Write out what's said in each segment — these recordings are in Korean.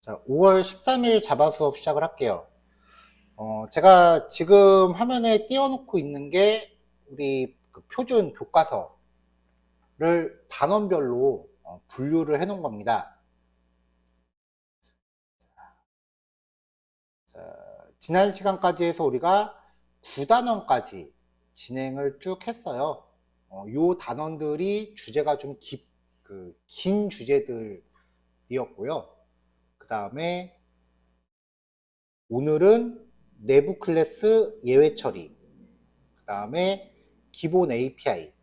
자, 5월 13일 자바 수업 시작을 할게요. 제가 지금 화면에 띄워놓고 있는 게 우리 그 표준 교과서를 단원별로 분류를 해놓은 겁니다. 자, 지난 시간까지 해서 우리가 9단원까지 진행을 쭉 했어요. 요 단원들이 주제가 좀 긴 주제들이었고요. 그 다음에 오늘은 내부 클래스 예외 처리, 그 다음에 기본 API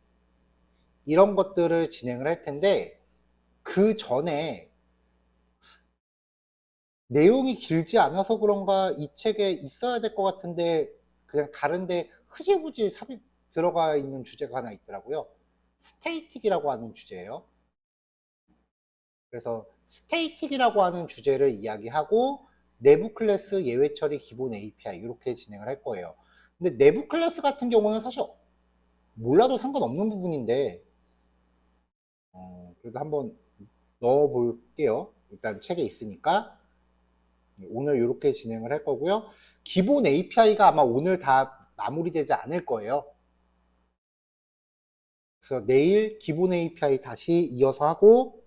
이런 것들을 진행을 할 텐데, 그 전에 내용이 길지 않아서 그런가 이 책에 있어야 될 것 같은데 그냥 다른데 흐지부지 삽입 들어가 있는 주제가 하나 있더라고요. 스테이틱이라고 하는 주제예요. 그래서 스테이틱이라고 하는 주제를 이야기하고 내부 클래스 예외 처리 기본 API 이렇게 진행을 할 거예요. 근데 내부 클래스 같은 경우는 사실 몰라도 상관없는 부분인데 그래도 한번 넣어 볼게요. 일단 책에 있으니까. 오늘 이렇게 진행을 할 거고요. 기본 API가 아마 오늘 다 마무리되지 않을 거예요. 그래서 내일 기본 API 다시 이어서 하고,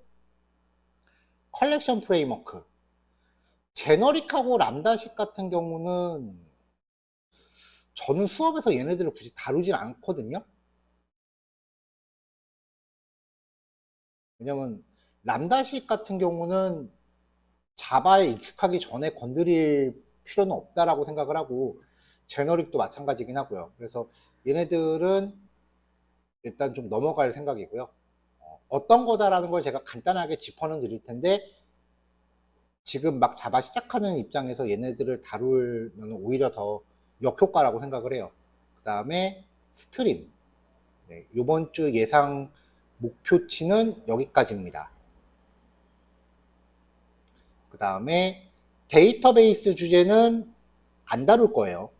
컬렉션 프레임워크, 제너릭하고 람다식 같은 경우는 저는 수업에서 얘네들을 굳이 다루질 않거든요. 왜냐면 람다식 같은 경우는 자바에 익숙하기 전에 건드릴 필요는 없다라고 생각을 하고, 제너릭도 마찬가지긴 하고요. 그래서 얘네들은 일단 좀 넘어갈 생각이고요. 어떤 거다라는 걸 제가 간단하게 짚어는 드릴 텐데, 지금 막 자바 시작하는 입장에서 얘네들을 다루면 오히려 더 역효과라고 생각을 해요. 그 다음에 스트림. 네, 이번 주 예상 목표치는 여기까지입니다. 그 다음에 데이터베이스 주제는 안 다룰 거예요.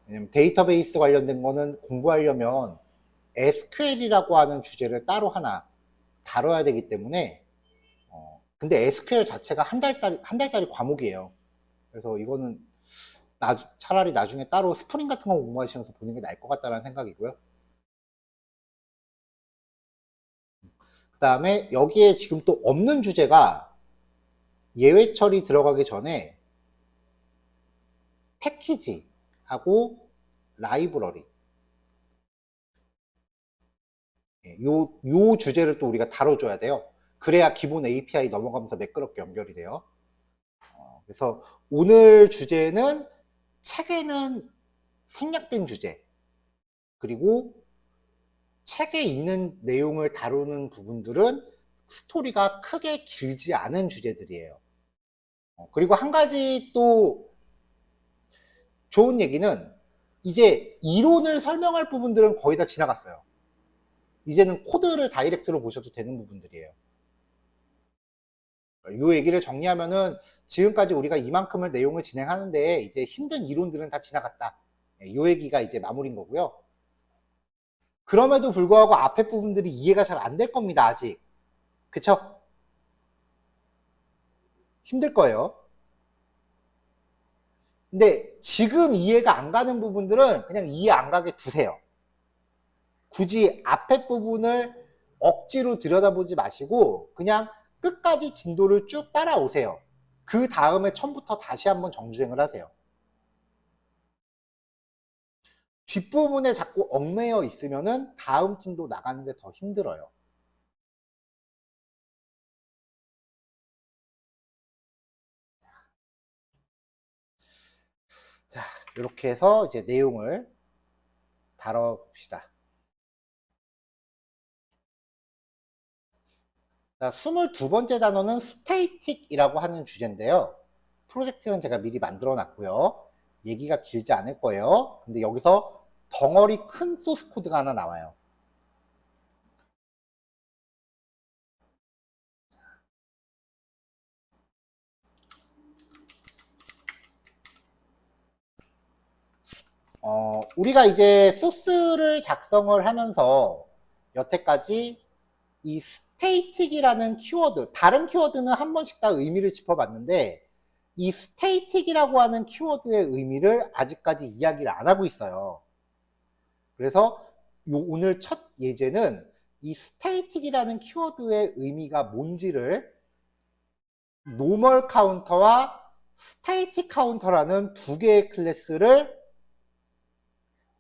왜냐면 데이터베이스 관련된 거는 공부하려면 SQL이라고 하는 주제를 따로 하나 다뤄야 되기 때문에, 근데 SQL 자체가 한 달짜리 과목이에요. 그래서 이거는 차라리 나중에 따로 스프링 같은 거 공부하시면서 보는 게 나을 것 같다는 생각이고요. 그 다음에 여기에 지금 또 없는 주제가, 예외 처리 들어가기 전에 패키지하고 라이브러리, 요 주제를 또 우리가 다뤄줘야 돼요. 그래야 기본 API 넘어가면서 매끄럽게 연결이 돼요. 그래서 오늘 주제는 책에는 생략된 주제, 그리고 책에 있는 내용을 다루는 부분들은 스토리가 크게 길지 않은 주제들이에요. 그리고 한 가지 또 좋은 얘기는, 이제 이론을 설명할 부분들은 거의 다 지나갔어요. 이제는 코드를 다이렉트로 보셔도 되는 부분들이에요. 이 얘기를 정리하면은, 지금까지 우리가 이만큼의 내용을 진행하는데 이제 힘든 이론들은 다 지나갔다. 이 얘기가 이제 마무리인 거고요. 그럼에도 불구하고 앞에 부분들이 이해가 잘 안 될 겁니다, 아직. 그쵸? 힘들 거예요. 근데 지금 이해가 안 가는 부분들은 그냥 이해 안 가게 두세요. 굳이 앞에 부분을 억지로 들여다보지 마시고 그냥 끝까지 진도를 쭉 따라오세요. 그 다음에 처음부터 다시 한번 정주행을 하세요. 뒷부분에 자꾸 얽매여 있으면은 다음 진도 나가는 게 더 힘들어요. 자, 이렇게 해서 이제 내용을 다뤄봅시다. 자, 22번째 단어는 스테이틱이라고 하는 주제인데요. 프로젝트는 제가 미리 만들어 놨고요. 얘기가 길지 않을 거예요. 근데 여기서 덩어리 큰 소스 코드가 하나 나와요. 우리가 이제 소스를 작성을 하면서 여태까지 이 static이라는 키워드, 다른 키워드는 한 번씩 다 의미를 짚어봤는데 이 static이라고 하는 키워드의 의미를 아직까지 이야기를 안 하고 있어요. 그래서 오늘 첫 예제는 이 static이라는 키워드의 의미가 뭔지를 normal 카운터와 static 카운터라는 두 개의 클래스를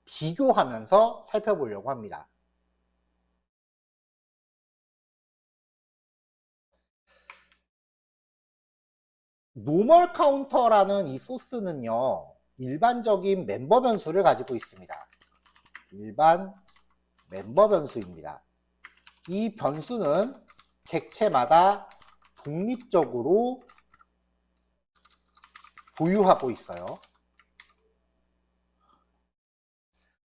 비교하면서 살펴보려고 합니다. 노멀 카운터라는 이 소스는요, 일반적인 멤버 변수를 가지고 있습니다. 일반 멤버 변수입니다. 이 변수는 객체마다 독립적으로 보유하고 있어요.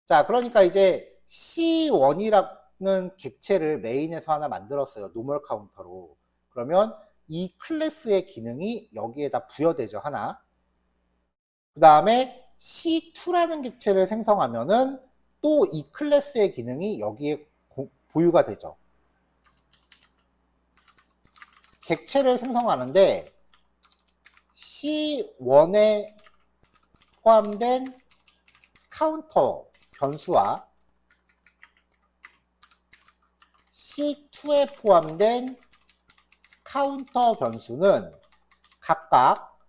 자, 그러니까 이제 C1이라는 객체를 메인에서 하나 만들었어요. 노멀 카운터로. 그러면 이 클래스의 기능이 여기에다 부여되죠, 하나. 그 다음에 C2라는 객체를 생성하면은 또 이 클래스의 기능이 여기에 보유가 되죠. 객체를 생성하는데 C1에 포함된 카운터 변수와 C2에 포함된 카운터 변수는 각각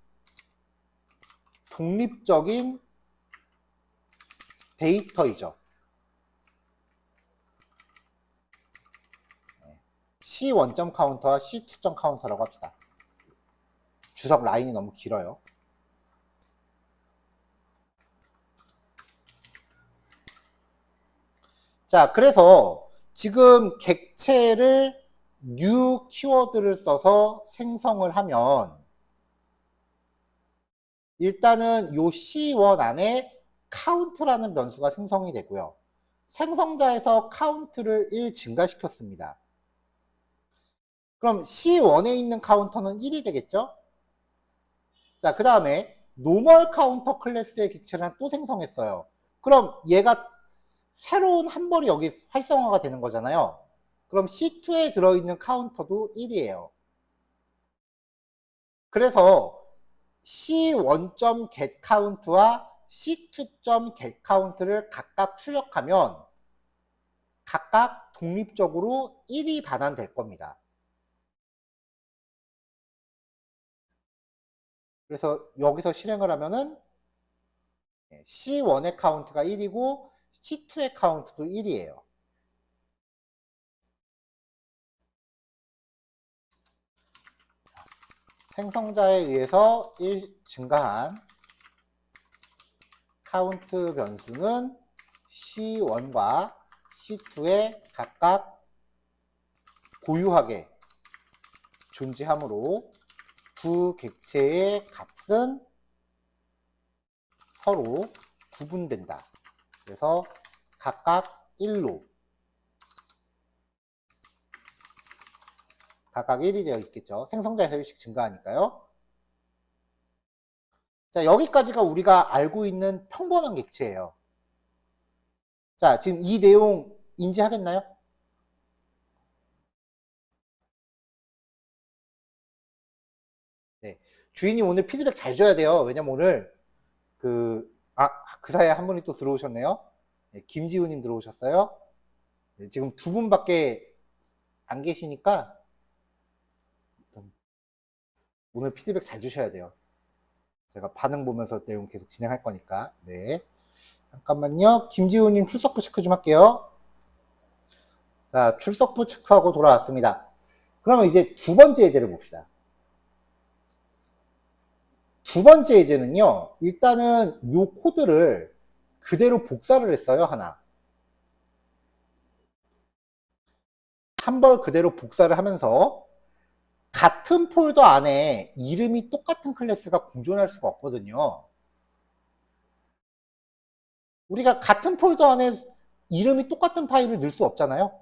독립적인 데이터이죠. C1점 카운터와 C2점 카운터라고 합시다. 주석 라인이 너무 길어요. 자, 그래서 지금 객체를 new 키워드를 써서 생성을 하면 일단은 요 C1 안에 count라는 변수가 생성이 되고요. 생성자에서 count를 1 증가시켰습니다. 그럼 C1에 있는 카운터는 1이 되겠죠? 자, 그 다음에 normal counter 클래스의 객체를 또 생성했어요. 그럼 얘가 새로운 한 벌이 여기 활성화가 되는 거잖아요. 그럼 C2에 들어있는 카운터도 1이에요. 그래서 C1.getCount와 C2.getCount를 각각 출력하면 각각 독립적으로 1이 반환될 겁니다. 그래서 여기서 실행을 하면은 C1의 카운트가 1이고 C2의 카운트도 1이에요. 생성자에 의해서 1 증가한 카운트 변수는 C1과 C2에 각각 고유하게 존재하므로 두 객체의 값은 서로 구분된다. 그래서 각각 1로 각각 1이 되어 있겠죠. 생성자에서 1씩 증가하니까요. 자, 여기까지가 우리가 알고 있는 평범한 객체예요. 자, 지금 이 내용 인지하겠나요? 네. 주인이 오늘 피드백 잘 줘야 돼요. 왜냐면 오늘 그 사이에 한 분이 또 들어오셨네요. 네, 김지우님 들어오셨어요. 네, 지금 두 분밖에 안 계시니까 오늘 피드백 잘 주셔야 돼요. 제가 반응 보면서 내용 계속 진행할 거니까. 네. 잠깐만요. 김지우님 출석부 체크 좀 할게요. 자, 출석부 체크하고 돌아왔습니다. 그러면 이제 두 번째 예제를 봅시다. 두 번째 예제는요, 일단은 요 코드를 그대로 복사를 했어요, 하나. 한 벌 그대로 복사를 하면서 같은 폴더 안에 이름이 똑같은 클래스가 공존할 수가 없거든요. 우리가 같은 폴더 안에 이름이 똑같은 파일을 넣을 수 없잖아요.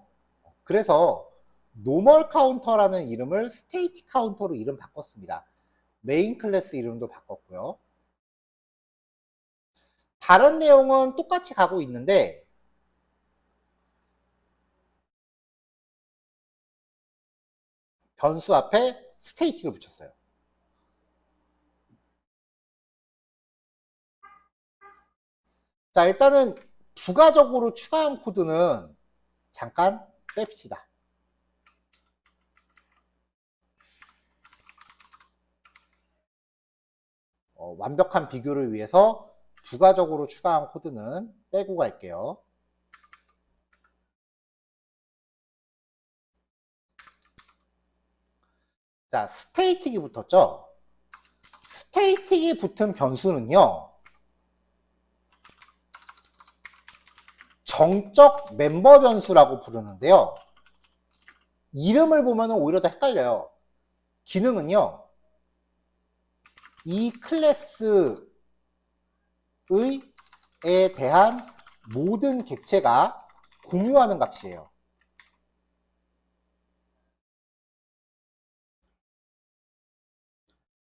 그래서 normal counter라는 이름을 state counter로 이름 바꿨습니다. 메인 클래스 이름도 바꿨고요. 다른 내용은 똑같이 가고 있는데 변수 앞에 스테이틱을 붙였어요. 자, 일단은 부가적으로 추가한 코드는 잠깐 뺍시다. 완벽한 비교를 위해서 부가적으로 추가한 코드는 빼고 갈게요. 자, 스테이틱이 붙었죠? 스테이틱이 붙은 변수는요, 정적 멤버 변수라고 부르는데요. 이름을 보면 오히려 더 헷갈려요. 기능은요, 이 클래스에 대한 모든 객체가 공유하는 값이에요.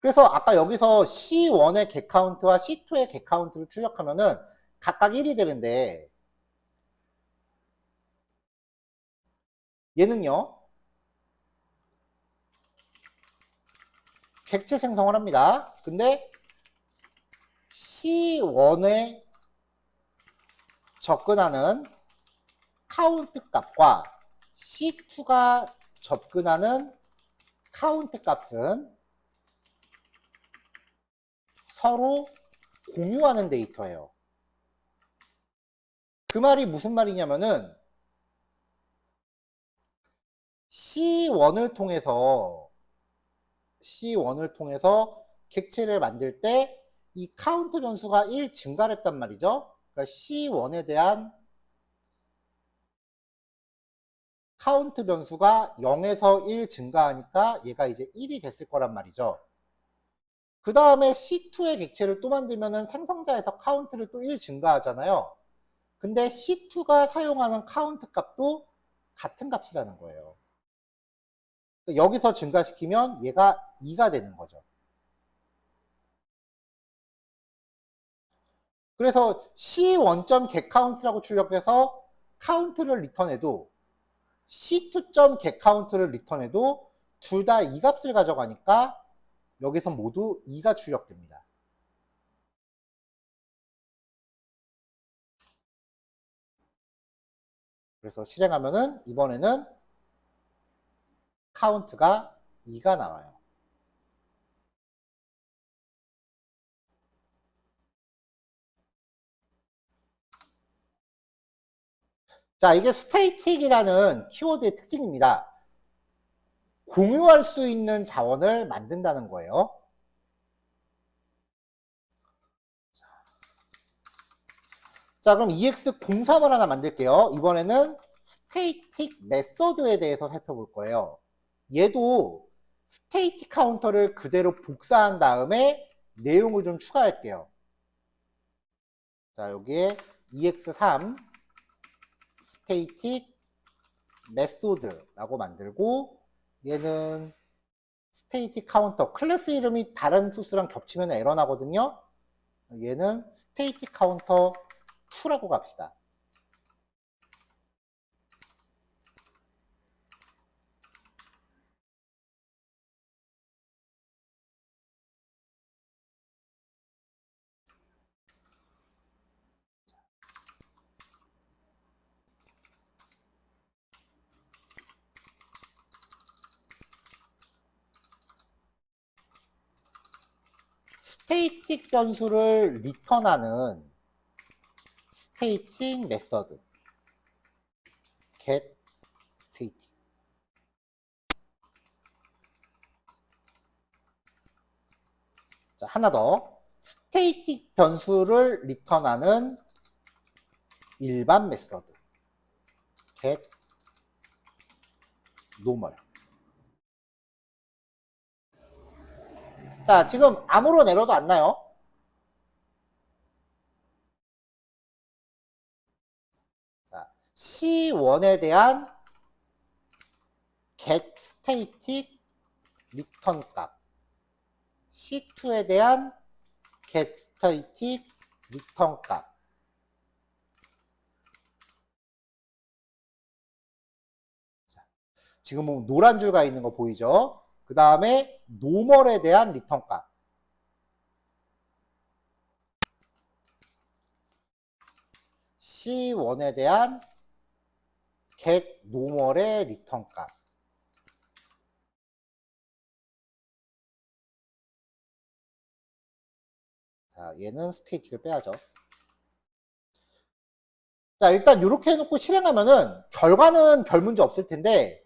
그래서 아까 여기서 C1의 getCount와 C2의 getCount를 출력하면은 각각 1이 되는데, 얘는요, 객체 생성을 합니다. 근데 C1에 접근하는 카운트 값과 C2가 접근하는 카운트 값은 서로 공유하는 데이터예요. 그 말이 무슨 말이냐면은 C1을 통해서 객체를 만들 때 이 카운트 변수가 1 증가를 했단 말이죠. 그러니까 C1에 대한 카운트 변수가 0에서 1 증가하니까 얘가 이제 1이 됐을 거란 말이죠. 그 다음에 C2의 객체를 또 만들면은 생성자에서 카운트를 또 1 증가하잖아요. 근데 C2가 사용하는 카운트 값도 같은 값이라는 거예요. 여기서 증가시키면 얘가 2가 되는 거죠. 그래서 C1.getCount라고 출력해서 카운트를 리턴해도 C2.getCount를 리턴해도 둘 다 이 값을 가져가니까 여기서 모두 2가 출력됩니다. 그래서 실행하면은 이번에는 카운트가 2가 나와요. 자, 이게 스테이틱이라는 키워드의 특징입니다. 공유할 수 있는 자원을 만든다는 거예요. 자, 그럼 EX03을 하나 만들게요. 이번에는 스테이틱 메서드에 대해서 살펴볼 거예요. 얘도 스테이틱 카운터를 그대로 복사한 다음에 내용을 좀 추가할게요. 자, 여기에 EX3 스테이틱 메소드라고 만들고, 얘는 스테이틱 카운터, 클래스 이름이 다른 소스랑 겹치면 에러 나거든요. 얘는 스테이틱 카운터 2라고 갑시다. 스테이틱 변수를 리턴하는 스테이틱 메서드 get static. 자, 하나 더. 스테이틱 변수를 리턴하는 일반 메서드 get normal. 자, 지금 아무런 에러도 안 나요. 자, C1에 대한 get static 리턴 값, C2에 대한 get static 리턴 값. 지금 보면 노란 줄가 있는 거 보이죠? 그 다음에 노멀에 대한 리턴 값. C1에 대한 get 노멀의 리턴 값. 자, 얘는 스테이틱을 빼야죠. 자, 일단 이렇게 해놓고 실행하면은 결과는 별 문제 없을 텐데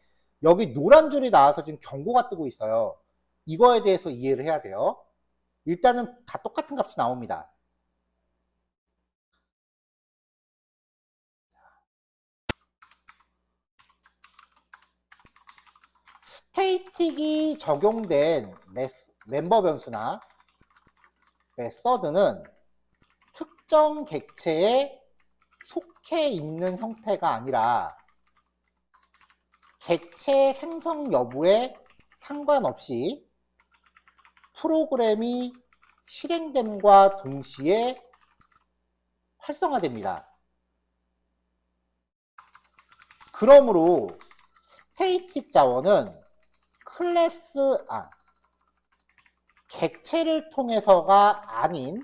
여기 노란 줄이 나와서 지금 경고가 뜨고 있어요. 이거에 대해서 이해를 해야 돼요. 일단은 다 똑같은 값이 나옵니다. 스테이틱이 적용된 멤버 변수나 메서드는 특정 객체에 속해 있는 형태가 아니라 객체 생성 여부에 상관없이 프로그램이 실행됨과 동시에 활성화됩니다. 그러므로 스테이틱 자원은 객체를 통해서가 아닌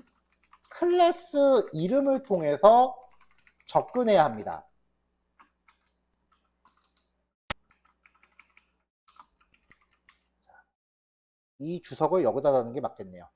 클래스 이름을 통해서 접근해야 합니다. 이 주석을 여기다 다는 게 맞겠네요.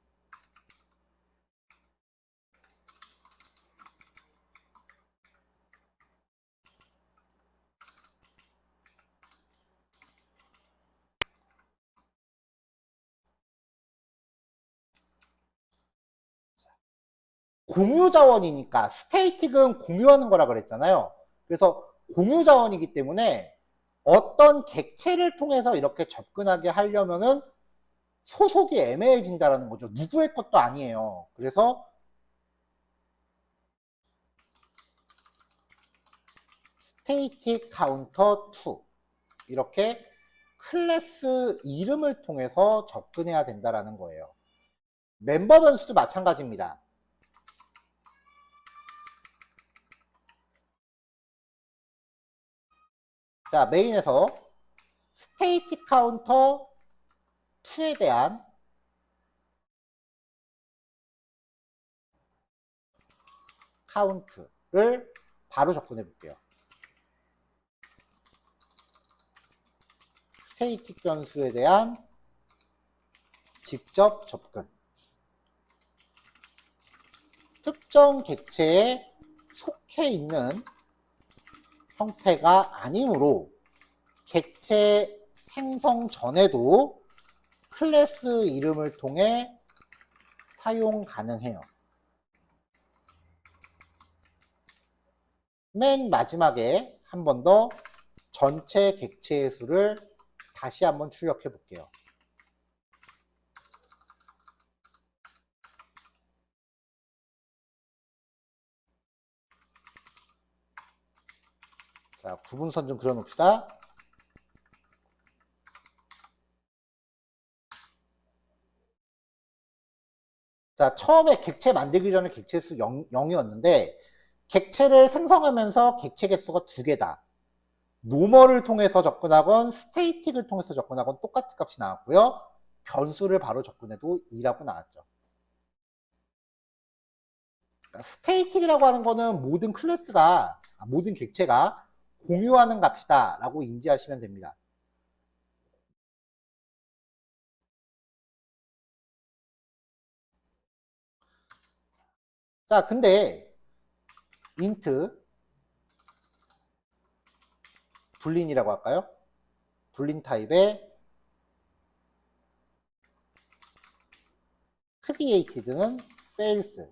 공유 자원이니까 스테이틱은 공유하는 거라 그랬잖아요. 그래서 공유 자원이기 때문에 어떤 객체를 통해서 이렇게 접근하게 하려면은 소속이 애매해진다는 거죠. 누구의 것도 아니에요. 그래서 스테이틱 카운터 2 이렇게 클래스 이름을 통해서 접근해야 된다는 거예요. 멤버 변수도 마찬가지입니다. 자, 메인에서 스테이틱 카운터 2에 대한 카운트를 바로 접근해 볼게요. 스테이틱 변수에 대한 직접 접근. 특정 객체에 속해 있는 형태가 아니므로 객체 생성 전에도 클래스 이름을 통해 사용 가능해요. 맨 마지막에 한 번 더 전체 객체의 수를 다시 한번 출력해 볼게요. 자, 구분선 좀 그려놓읍시다. 자, 처음에 객체 만들기 전에 객체 수 0이었는데 객체를 생성하면서 객체 개수가 2개다. 노멀을 통해서 접근하건 스테이틱을 통해서 접근하건 똑같은 값이 나왔고요. 변수를 바로 접근해도 2라고 나왔죠. 그러니까 스테이틱이라고 하는 거는 모든 객체가 공유하는 값이다 라고 인지하시면 됩니다. 자, 근데 int 불린이라고 할까요? 불린 타입의 created는 fails.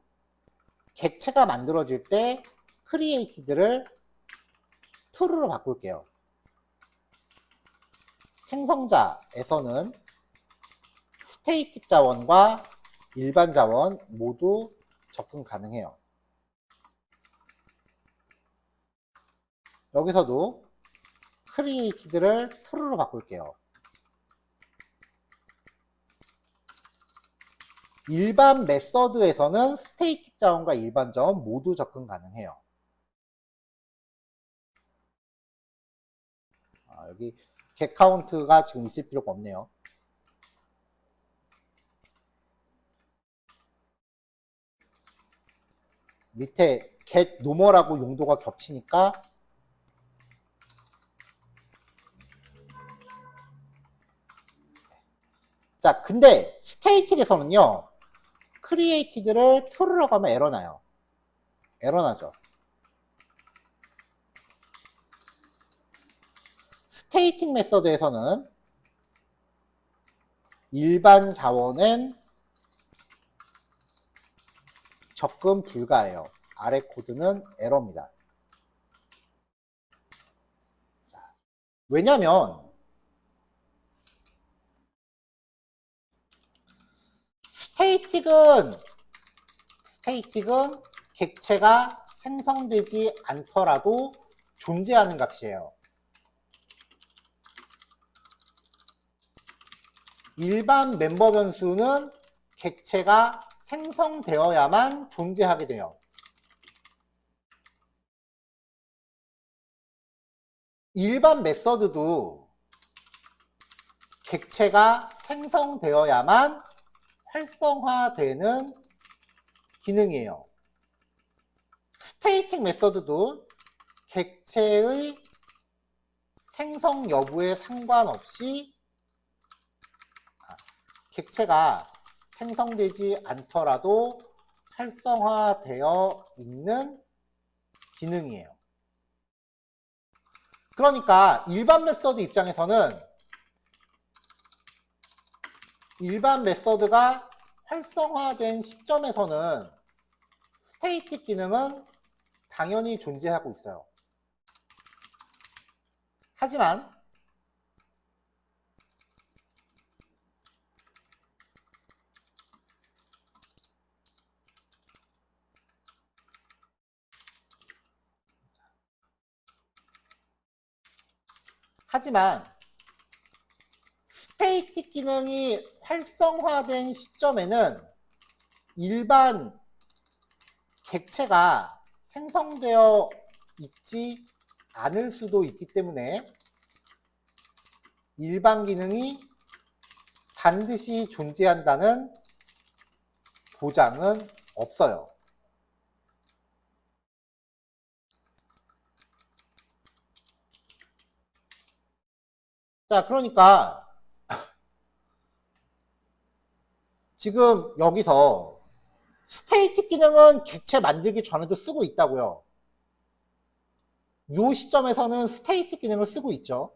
객체가 만들어질 때 created를 true로 바꿀게요. 생성자에서는 스테이틱 자원과 일반 자원 모두 접근 가능해요. 여기서도 created를 true로 바꿀게요. 일반 메서드에서는 스테이틱 자원과 일반 자원 모두 접근 가능해요. 여기 get count가 지금 있을 필요가 없네요. 밑에 get normal하고 용도가 겹치니까 자, 근데 static에서는요 created를 true라고 하면 에러 나요. 에러 나죠. static 메서드에서는 일반 자원은 접근 불가해요. 아래 코드는 에러입니다. 자, 왜냐면 스테이틱은 객체가 생성되지 않더라도 존재하는 값이에요. 일반 멤버 변수는 객체가 생성되어야만 존재하게 돼요. 일반 메서드도 객체가 생성되어야만 활성화되는 기능이에요. 스테이틱 메서드도 객체의 생성 여부에 상관없이 객체가 생성되지 않더라도 활성화되어 있는 기능이에요. 그러니까 일반 메서드 입장에서는 일반 메서드가 활성화된 시점에서는 스테이틱 기능은 당연히 존재하고 있어요. 하지만 스테이틱 기능이 활성화된 시점에는 일반 객체가 생성되어 있지 않을 수도 있기 때문에 일반 기능이 반드시 존재한다는 보장은 없어요. 자, 그러니까 지금 여기서 스테이틱 기능은 객체 만들기 전에도 쓰고 있다고요. 이 시점에서는 스테이틱 기능을 쓰고 있죠.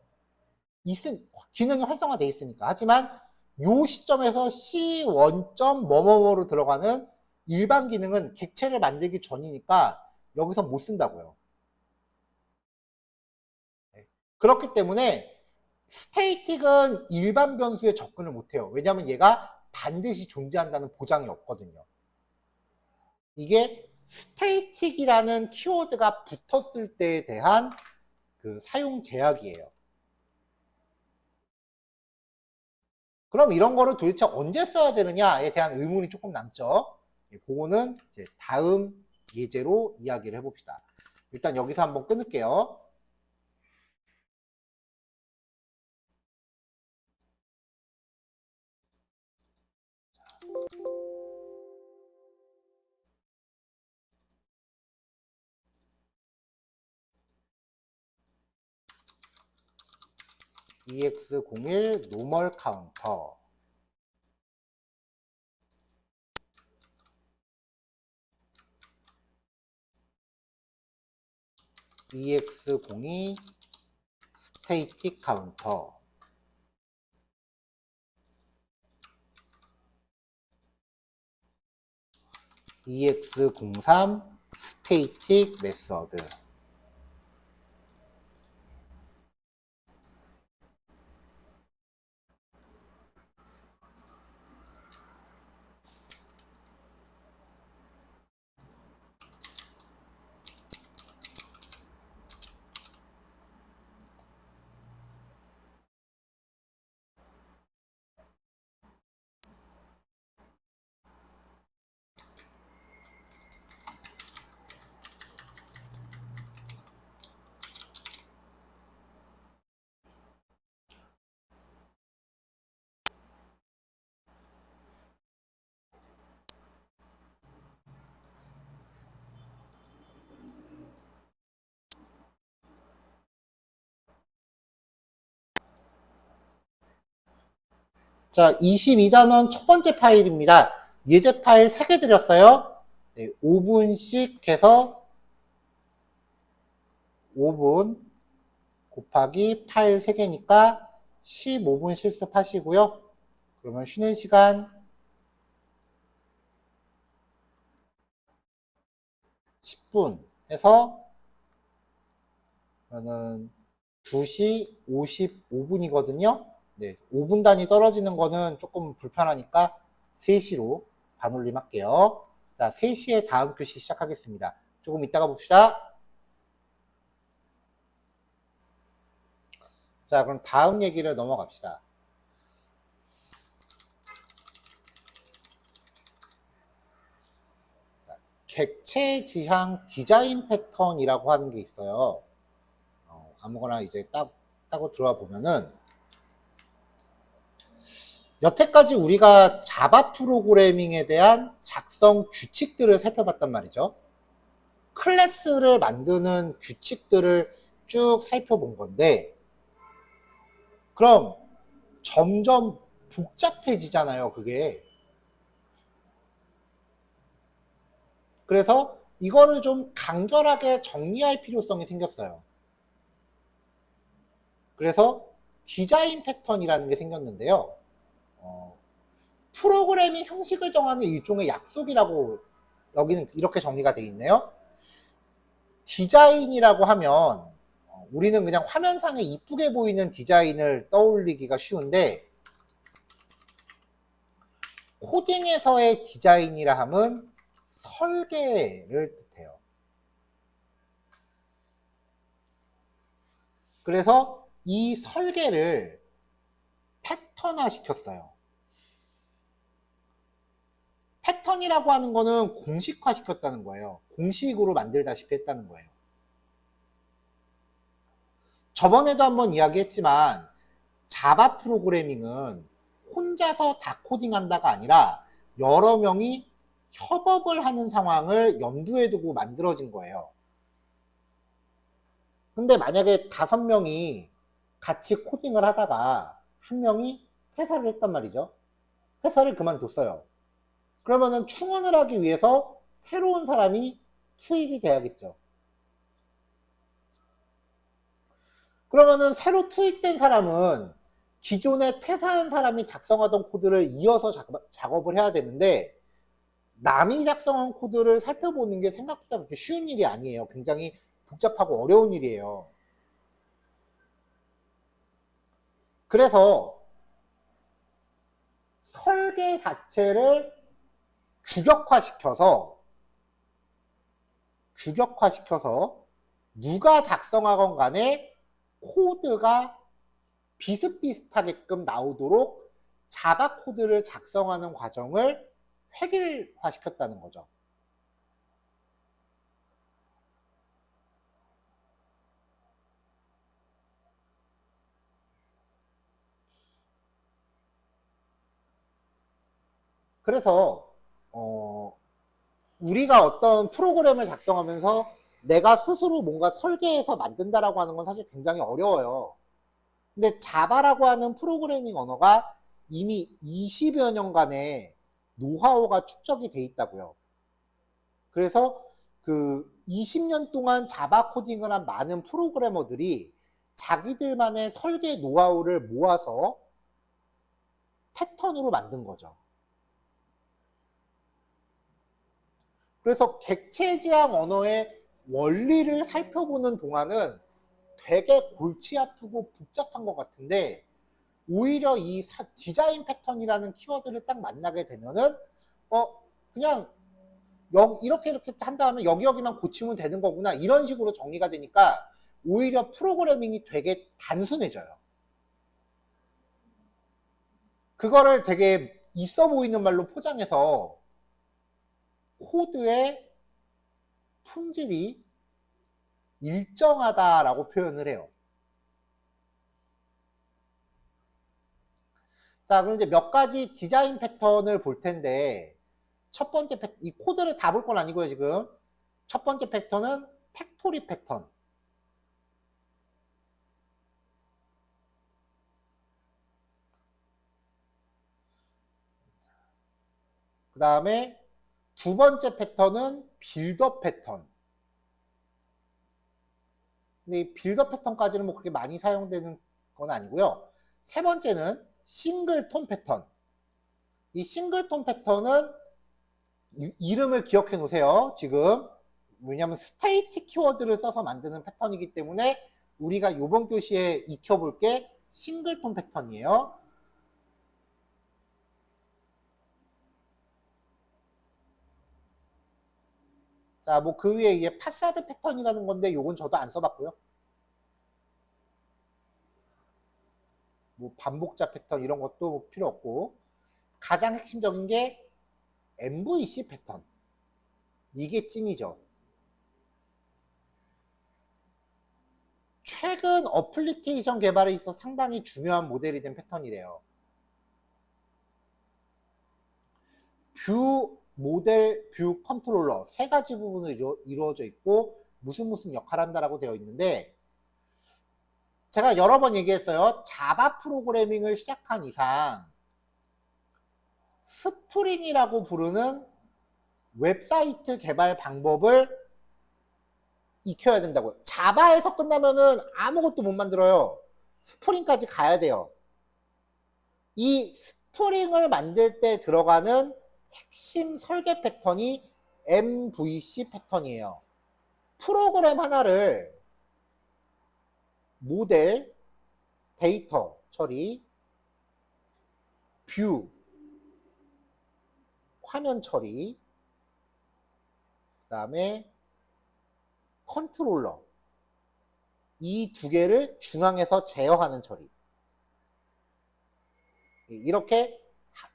기능이 활성화되어 있으니까. 하지만 이 시점에서 C1. 뭐뭐뭐로 들어가는 일반 기능은 객체를 만들기 전이니까 여기서 못 쓴다고요. 그렇기 때문에 스테이틱은 일반 변수에 접근을 못해요. 왜냐하면 얘가 반드시 존재한다는 보장이 없거든요. 이게 스테이틱이라는 키워드가 붙었을 때에 대한 그 사용 제약이에요. 그럼 이런 거를 도대체 언제 써야 되느냐에 대한 의문이 조금 남죠. 그거는 이제 다음 예제로 이야기를 해봅시다. 일단 여기서 한번 끊을게요. EX01 노멀 카운터 EX02 스테이틱 카운터 EX03 스테이틱 메서드 자, 22단원 첫 번째 파일입니다. 예제 파일 3개 드렸어요. 네, 5분씩 해서 5분 곱하기 파일 3개니까 15분 실습하시고요. 그러면 쉬는 시간 10분 해서 그러면 2시 55분이거든요. 네, 5분 단위 떨어지는 거는 조금 불편하니까 3시로 반올림 할게요. 자, 3시에 다음 교시 시작하겠습니다. 조금 이따가 봅시다. 자, 그럼 다음 얘기를 넘어갑시다. 객체 지향 디자인 패턴이라고 하는 게 있어요. 아무거나 이제 따고 들어와 보면은 여태까지 우리가 자바 프로그래밍에 대한 작성 규칙들을 살펴봤단 말이죠. 클래스를 만드는 규칙들을 쭉 살펴본 건데, 그럼 점점 복잡해지잖아요, 그게. 그래서 이거를 좀 간결하게 정리할 필요성이 생겼어요. 그래서 디자인 패턴이라는 게 생겼는데요. 프로그래밍 형식을 정하는 일종의 약속이라고 여기는 이렇게 정리가 되어 있네요. 디자인이라고 하면 우리는 그냥 화면상에 이쁘게 보이는 디자인을 떠올리기가 쉬운데, 코딩에서의 디자인이라 함은 설계를 뜻해요. 그래서 이 설계를 패턴화 시켰어요. 패턴이라고 하는 거는 공식화 시켰다는 거예요. 공식으로 만들다시피 했다는 거예요. 저번에도 한번 이야기했지만 자바 프로그래밍은 혼자서 다 코딩한다가 아니라 여러 명이 협업을 하는 상황을 염두에 두고 만들어진 거예요. 근데 만약에 5명이 같이 코딩을 하다가 한 명이 퇴사를 했단 말이죠. 회사를 그만뒀어요. 그러면은 충원을 하기 위해서 새로운 사람이 투입이 돼야겠죠. 그러면은 새로 투입된 사람은 기존에 퇴사한 사람이 작성하던 코드를 이어서 작업을 해야 되는데, 남이 작성한 코드를 살펴보는 게 생각보다 그렇게 쉬운 일이 아니에요. 굉장히 복잡하고 어려운 일이에요. 그래서 설계 자체를 규격화시켜서 누가 작성하건 간에 코드가 비슷비슷하게끔 나오도록 자바 코드를 작성하는 과정을 획일화시켰다는 거죠. 그래서 우리가 어떤 프로그램을 작성하면서 내가 스스로 뭔가 설계해서 만든다라고 하는 건 사실 굉장히 어려워요. 근데 자바라고 하는 프로그래밍 언어가 이미 20여 년간의 노하우가 축적이 돼 있다고요. 그래서 그 20년 동안 자바 코딩을 한 많은 프로그래머들이 자기들만의 설계 노하우를 모아서 패턴으로 만든 거죠. 그래서 객체지향 언어의 원리를 살펴보는 동안은 되게 골치 아프고 복잡한 것 같은데, 오히려 이 디자인 패턴이라는 키워드를 딱 만나게 되면은 그냥 이렇게 한 다음에 여기만 고치면 되는 거구나, 이런 식으로 정리가 되니까 오히려 프로그래밍이 되게 단순해져요. 그거를 되게 있어 보이는 말로 포장해서 코드의 품질이 일정하다라고 표현을 해요. 자, 그럼 이제 몇 가지 디자인 패턴을 볼 텐데, 첫 번째 이 코드를 다 볼 건 아니고요, 지금. 첫 번째 패턴은 팩토리 패턴. 그 다음에 두 번째 패턴은 빌더 패턴. 근데 이 빌더 패턴까지는 뭐 그렇게 많이 사용되는 건 아니고요. 세 번째는 싱글톤 패턴. 이 싱글톤 패턴은 이름을 기억해 놓으세요. 지금 왜냐하면 스테이틱 키워드를 써서 만드는 패턴이기 때문에 우리가 이번 교시에 익혀볼 게 싱글톤 패턴이에요. 자, 뭐 그 위에 이게 파사드 패턴이라는 건데 요건 저도 안 써봤고요. 뭐 반복자 패턴 이런 것도 필요 없고 가장 핵심적인 게 MVC 패턴. 이게 찐이죠. 최근 어플리케이션 개발에 있어 상당히 중요한 모델이 된 패턴이래요. 뷰 모델, 뷰 컨트롤러 세 가지 부분으로 이루어져 있고 무슨 역할을 한다라고 되어 있는데 제가 여러 번 얘기했어요. 자바 프로그래밍을 시작한 이상 스프링이라고 부르는 웹사이트 개발 방법을 익혀야 된다고요. 자바에서 끝나면은 아무것도 못 만들어요. 스프링까지 가야 돼요. 이 스프링을 만들 때 들어가는 핵심 설계 패턴이 MVC 패턴이에요. 프로그램 하나를 모델, 데이터 처리, 뷰, 화면 처리, 그 다음에 컨트롤러 이 두 개를 중앙에서 제어하는 처리. 이렇게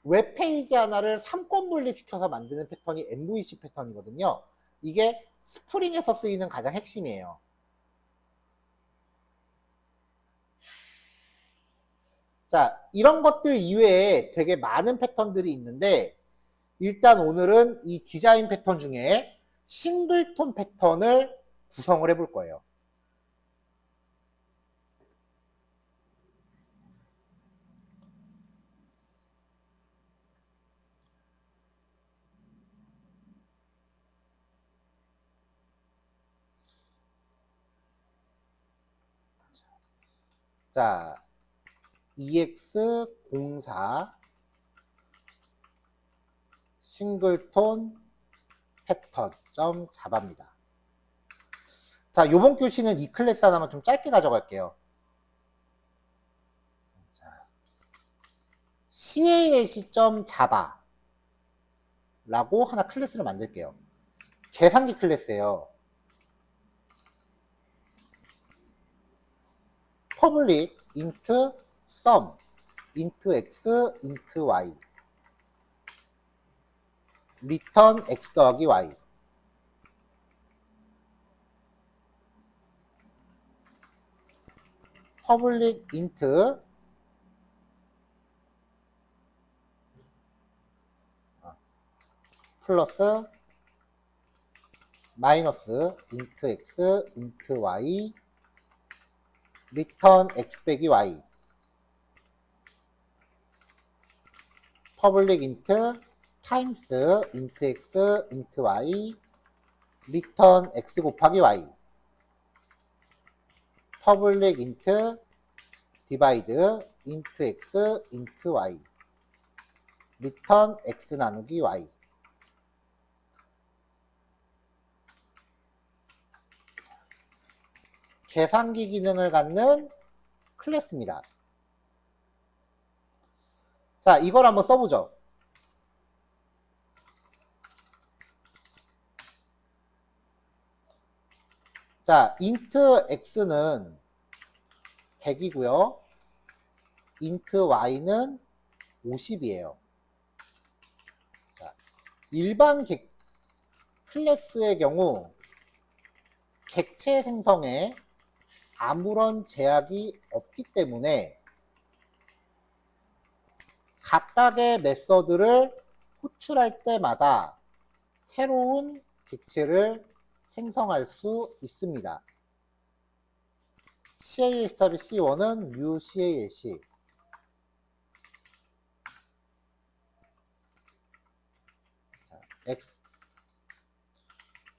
웹페이지 하나를 3권 분립시켜서 만드는 패턴이 MVC 패턴이거든요. 이게 스프링에서 쓰이는 가장 핵심이에요. 자, 이런 것들 이외에 되게 많은 패턴들이 있는데 일단 오늘은 이 디자인 패턴 중에 싱글톤 패턴을 구성을 해볼 거예요. 자, EX04 싱글톤 패턴 .자바입니다. 자, 요번 교시는 이 클래스 하나만 좀 짧게 가져갈게요. 자, calc.java 라고 하나 클래스를 만들게요. 계산기 클래스예요. public int sum int x int y return x 더하기 y public int 플러스 마이너스 int x int y return x 빼기 y public int times int x int y return x 곱하기 y public int divide int x int y return x 나누기 y. 계산기 기능을 갖는 클래스입니다. 자, 이걸 한번 써보죠. 자, int x는 100이고요. int y는 50이에요. 자, 일반 클래스의 경우 객체 생성에 아무런 제약이 없기 때문에 각각의 메서드를 호출할 때마다 새로운 객체를 생성할 수 있습니다. calc-c1은 new calc x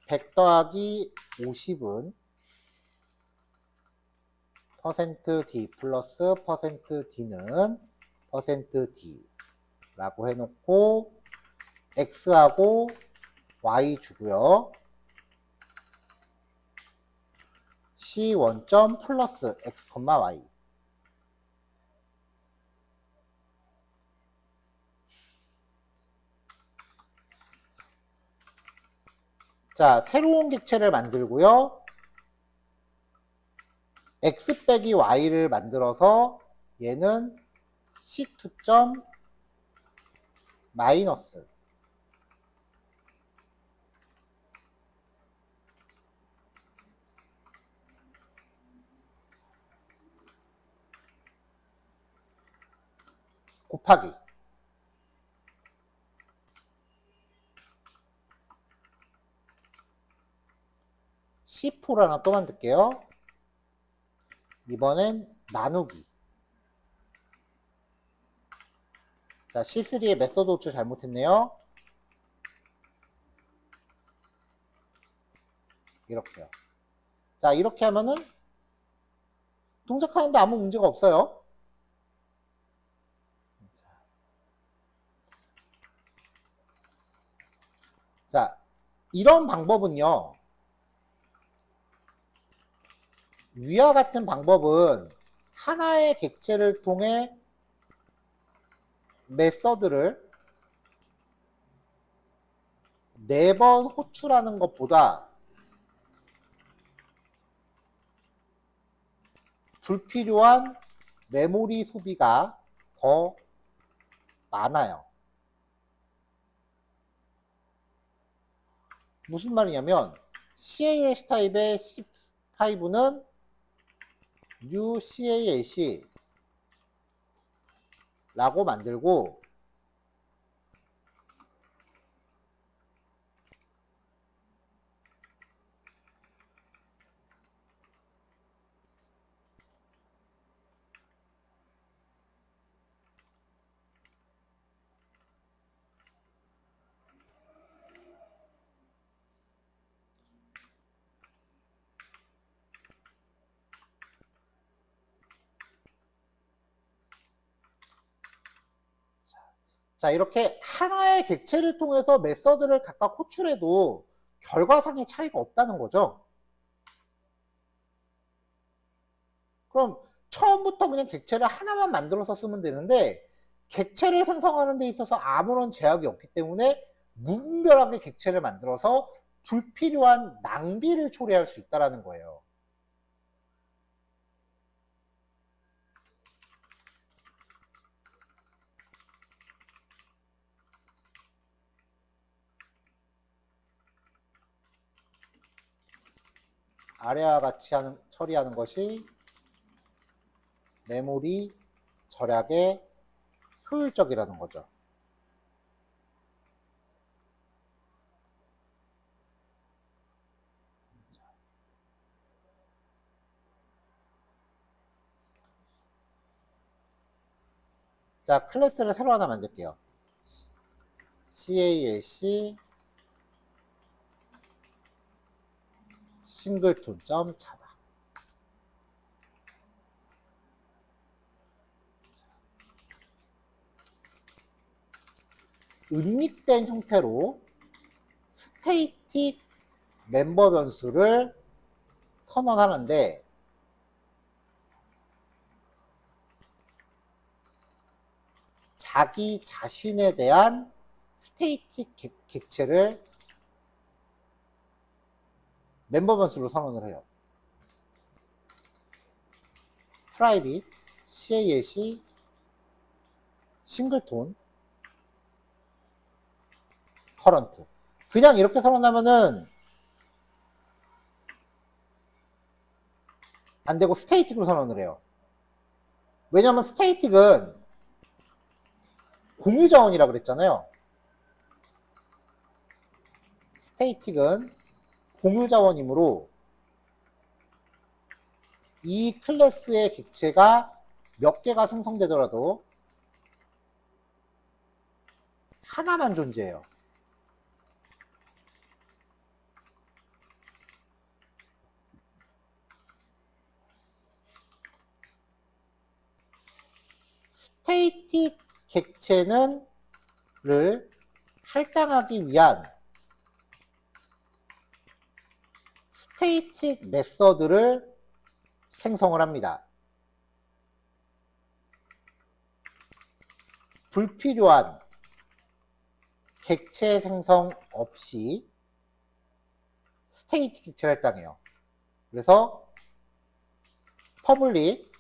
100 더하기 50은 %d 플러스 %d는 %d 라고 해놓고 x하고 y 주고요. c 원점 플러스 x, y. 자, 새로운 객체를 만들고요. x 빼기 y를 만들어서 얘는 c2점 마이너스 곱하기 C4를 하나 또 만들게요. 이번엔 나누기. 자, C3의 메소드 호출 잘못했네요. 이렇게요. 자, 이렇게 하면은 동작하는데 아무 문제가 없어요. 자, 이런 방법은요. 위와 같은 방법은 하나의 객체를 통해 메서드를 4번 호출하는 것보다 불필요한 메모리 소비가 더 많아요. 무슨 말이냐면 CALC 타입의 C5는 New CALC 라고 만들고 자, 이렇게 하나의 객체를 통해서 메서드를 각각 호출해도 결과상의 차이가 없다는 거죠. 그럼 처음부터 그냥 객체를 하나만 만들어서 쓰면 되는데 객체를 생성하는 데 있어서 아무런 제약이 없기 때문에 무분별하게 객체를 만들어서 불필요한 낭비를 초래할 수 있다는 거예요. 아래와 같이 처리하는 것이 메모리 절약에 효율적이라는 거죠. 자, 클래스를 새로 하나 만들게요. CALC 싱글톤 점 자바. 은닉된 형태로 스테이틱 멤버 변수를 선언하는데 자기 자신에 대한 스테이틱 객체를 멤버 변수로 선언을 해요. private CALC 싱글톤 current. 그냥 이렇게 선언하면은 안 되고 스테이틱으로 선언을 해요. 왜냐면 스테이틱은 공유 자원이라 그랬잖아요. 스테이틱은 공유 자원이므로 이 클래스의 객체가 몇 개가 생성되더라도 하나만 존재해요. 객체는 를 할당하기 위한 스테이틱 메서드를 생성을 합니다. 불필요한 객체 생성 없이 스테이틱 객체를 할당해요. 그래서 public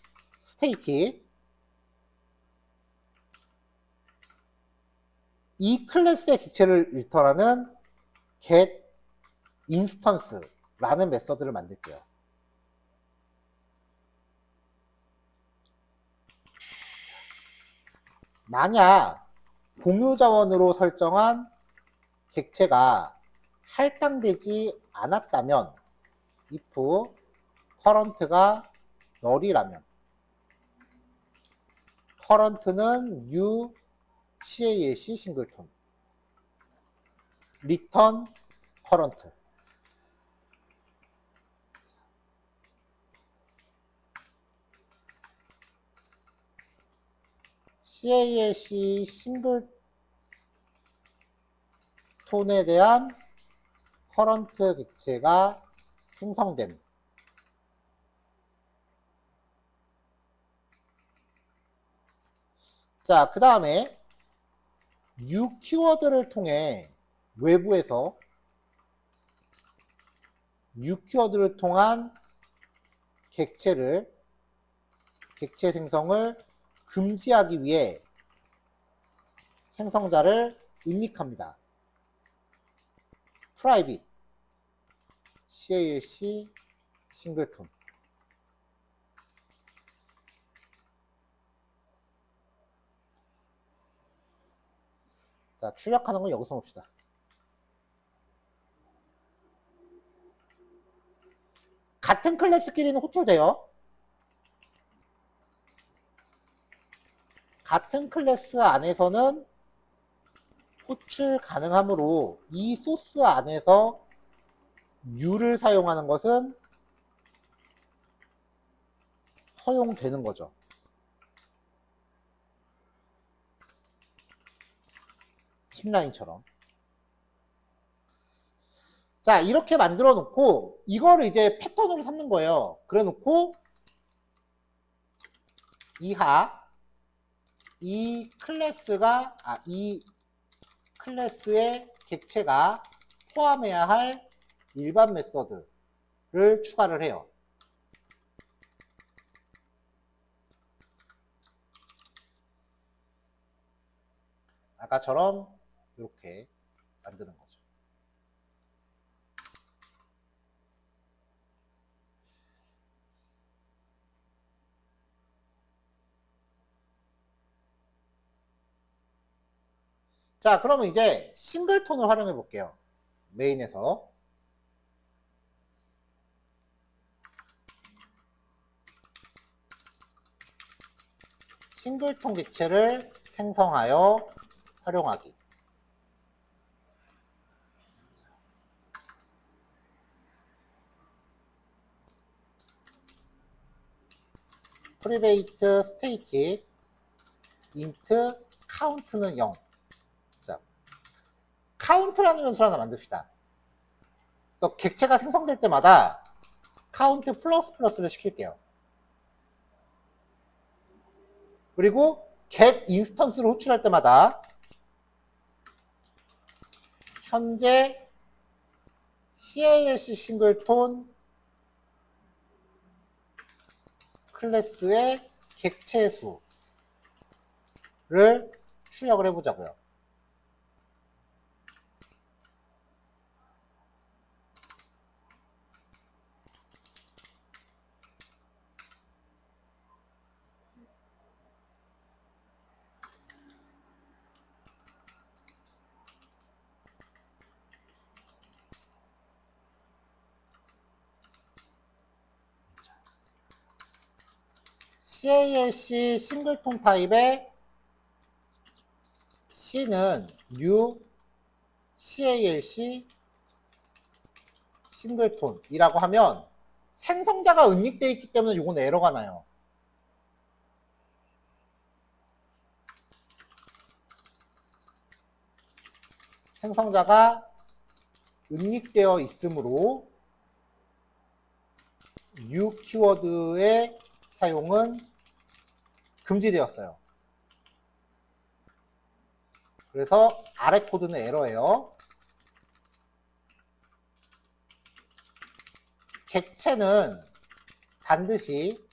static 이 클래스의 객체를 리턴하는 get instance라는 메서드를 만들게요. 만약 공유 자원으로 설정한 객체가 할당되지 않았다면 if current가 null이라면 current는 new calc 싱글톤 return current calc 싱글톤에 대한 current 객체가 생성됨. 자, 그 다음에 new 키워드를 통해 외부에서 new 키워드를 통한 객체 생성을 금지하기 위해 생성자를 은닉합니다. private calc 싱글톤 자, 출력하는 건 여기서 봅시다. 같은 클래스끼리는 호출돼요. 같은 클래스 안에서는 호출 가능하므로 이 소스 안에서 new를 사용하는 것은 허용되는 거죠. 짚라인처럼. 자, 이렇게 만들어 놓고 이거를 이제 패턴으로 삼는 거예요. 그래 놓고 이하 이 클래스의 객체가 포함해야 할 일반 메서드를 추가를 해요. 아까처럼 이렇게 만드는 거죠. 자, 그러면 이제 싱글톤을 활용해 볼게요. 메인에서. 싱글톤 객체를 생성하여 활용하기. private static int count는 0. 자, count라는 변수를 하나 만듭시다. 그래서 객체가 생성될 때마다 count 플러스를 시킬게요. 그리고 get instance를 호출할 때마다 현재 calc 싱글톤 클래스의 객체 수를 출력을 해보자고요. calc 싱글톤 타입의 C는 new calc 싱글톤이라고 하면 생성자가 은닉되어 있기 때문에 이건 에러가 나요. 생성자가 은닉되어 있으므로 new 키워드의 사용은 금지되었어요. 그래서 아래 코드는 에러예요. 객체는 반드시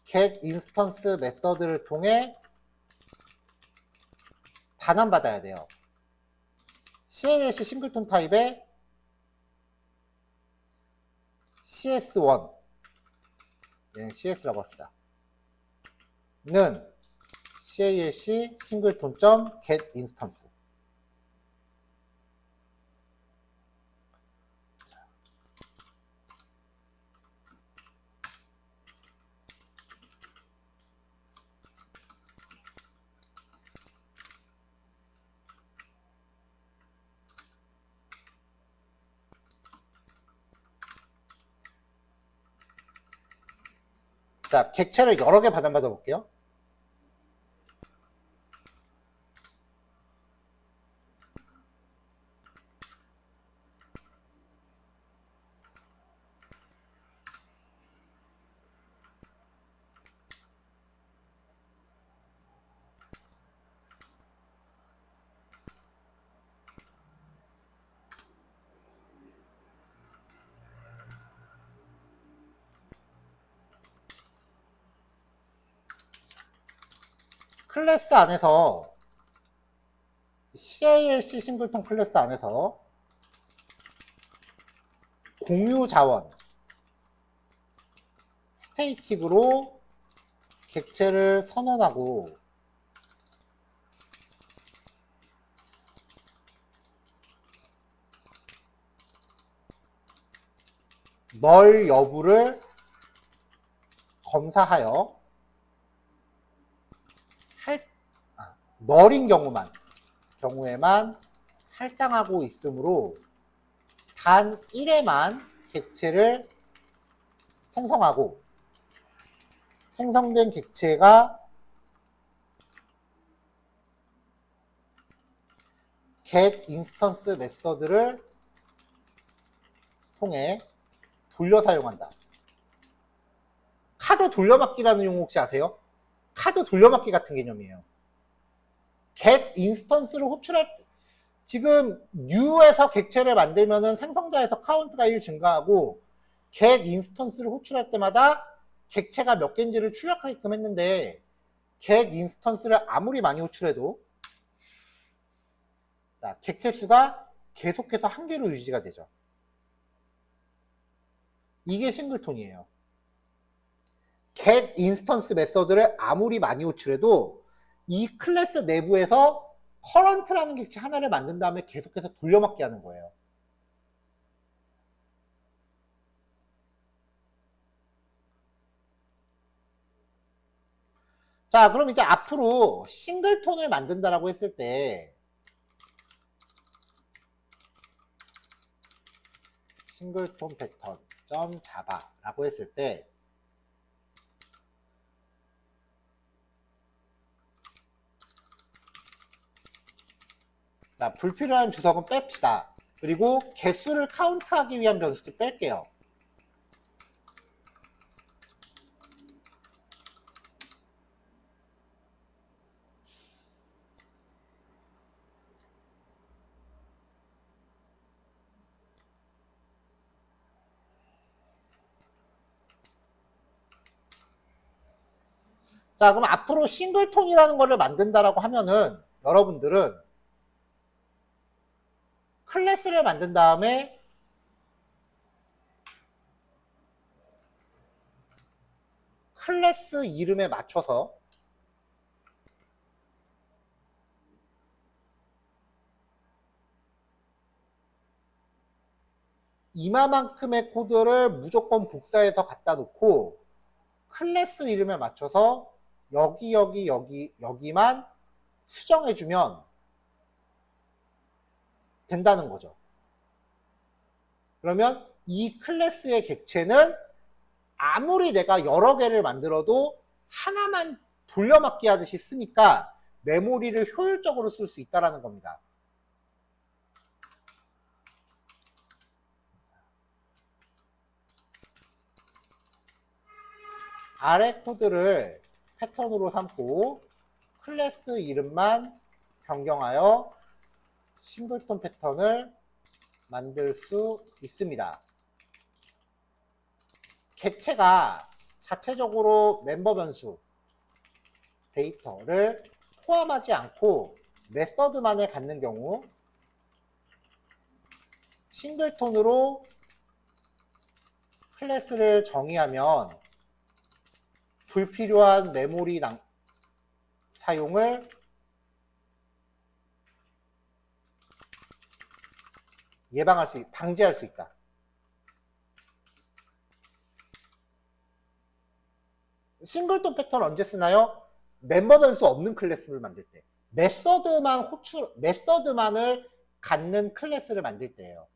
get 인스턴스 메서드를 통해 반환받아야 돼요. CLS 싱글톤 타입의 CS1, 얘는 CS라고 합시다. 는 CLS 싱글톤 get 인스턴스. 자, 객체를 여러 개 반환받아 볼게요. 클래스 안에서 CILC 싱글톤 클래스 안에서 공유 자원 스테이틱으로 객체를 선언하고 널 여부를 검사하여 널인 경우에만 할당하고 있으므로 단 1회만 객체를 생성하고 생성된 객체가 get 인스턴스 메서드를 통해 돌려 사용한다. 카드 돌려막기라는 용어 혹시 아세요? 카드 돌려막기 같은 개념이에요. get 인스턴스를 호출할 때 지금 new에서 객체를 만들면은 생성자에서 카운트가 1 증가하고 get 인스턴스를 호출할 때마다 객체가 몇 개인지를 출력하게끔 했는데 get 인스턴스를 아무리 많이 호출해도 자, 객체 수가 계속해서 한 개로 유지가 되죠. 이게 싱글톤이에요. get 인스턴스 메서드를 아무리 많이 호출해도 이 클래스 내부에서 current라는 객체 하나를 만든 다음에 계속해서 돌려막기 하는 거예요. 자, 그럼 이제 앞으로 싱글톤을 만든다라고 했을 때 싱글톤 패턴 .java라고 했을 때 자, 불필요한 주석은 뺍시다. 그리고 개수를 카운트하기 위한 변수도 뺄게요. 자, 그럼 앞으로 싱글톤이라는 거를 만든다라고 하면은 여러분들은 클래스를 만든 다음에 클래스 이름에 맞춰서 이마만큼의 코드를 무조건 복사해서 갖다 놓고 클래스 이름에 맞춰서 여기만 수정해주면 된다는 거죠. 그러면 이 클래스의 객체는 아무리 내가 여러 개를 만들어도 하나만 돌려막기 하듯이 쓰니까 메모리를 효율적으로 쓸 수 있다는 겁니다. 아래 코드를 패턴으로 삼고 클래스 이름만 변경하여 싱글톤 패턴을 만들 수 있습니다. 객체가 자체적으로 멤버 변수 데이터를 포함하지 않고 메서드만을 갖는 경우 싱글톤으로 클래스를 정의하면 불필요한 메모리 사용을 방지할 수 있다. 싱글톤 패턴 언제 쓰나요? 멤버 변수 없는 클래스를 만들 때. 메서드만을 갖는 클래스를 만들 때예요.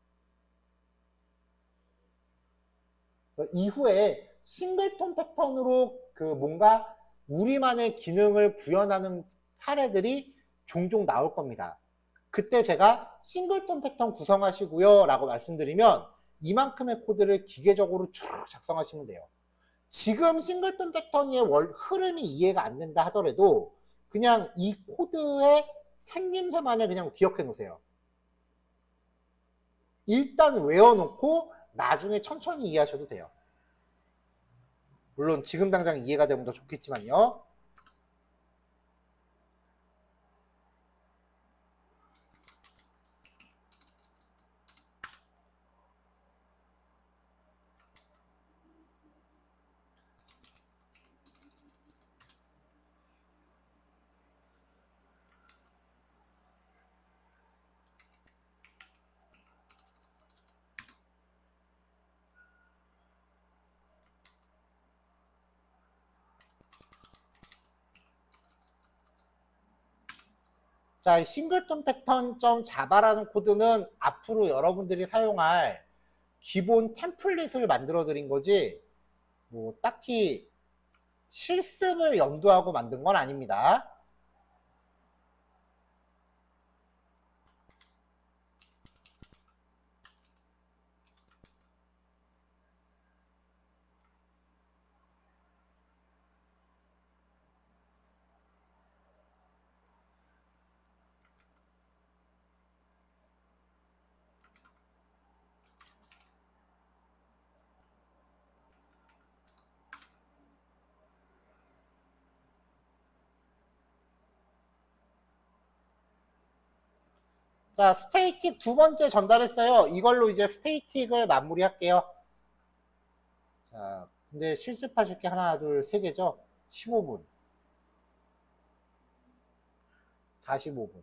이후에 싱글톤 패턴으로 뭔가 우리만의 기능을 구현하는 사례들이 종종 나올 겁니다. 그때 제가 싱글톤 패턴 구성하시고요 라고 말씀드리면 이만큼의 코드를 기계적으로 쭉 작성하시면 돼요. 지금 싱글톤 패턴의 흐름이 이해가 안 된다 하더라도 그냥 이 코드의 생김새만을 그냥 기억해 놓으세요. 일단 외워놓고 나중에 천천히 이해하셔도 돼요. 물론 지금 당장 이해가 되면 더 좋겠지만요. 자, 싱글톤 패턴.java라는 코드는 앞으로 여러분들이 사용할 기본 템플릿을 만들어 드린 거지 뭐 딱히 실습을 염두하고 만든 건 아닙니다. 자, 스테이틱 두 번째 전달했어요. 이걸로 이제 스테이틱을 마무리할게요. 자, 근데 실습하실 게 하나, 둘, 세 개죠? 15분. 45분.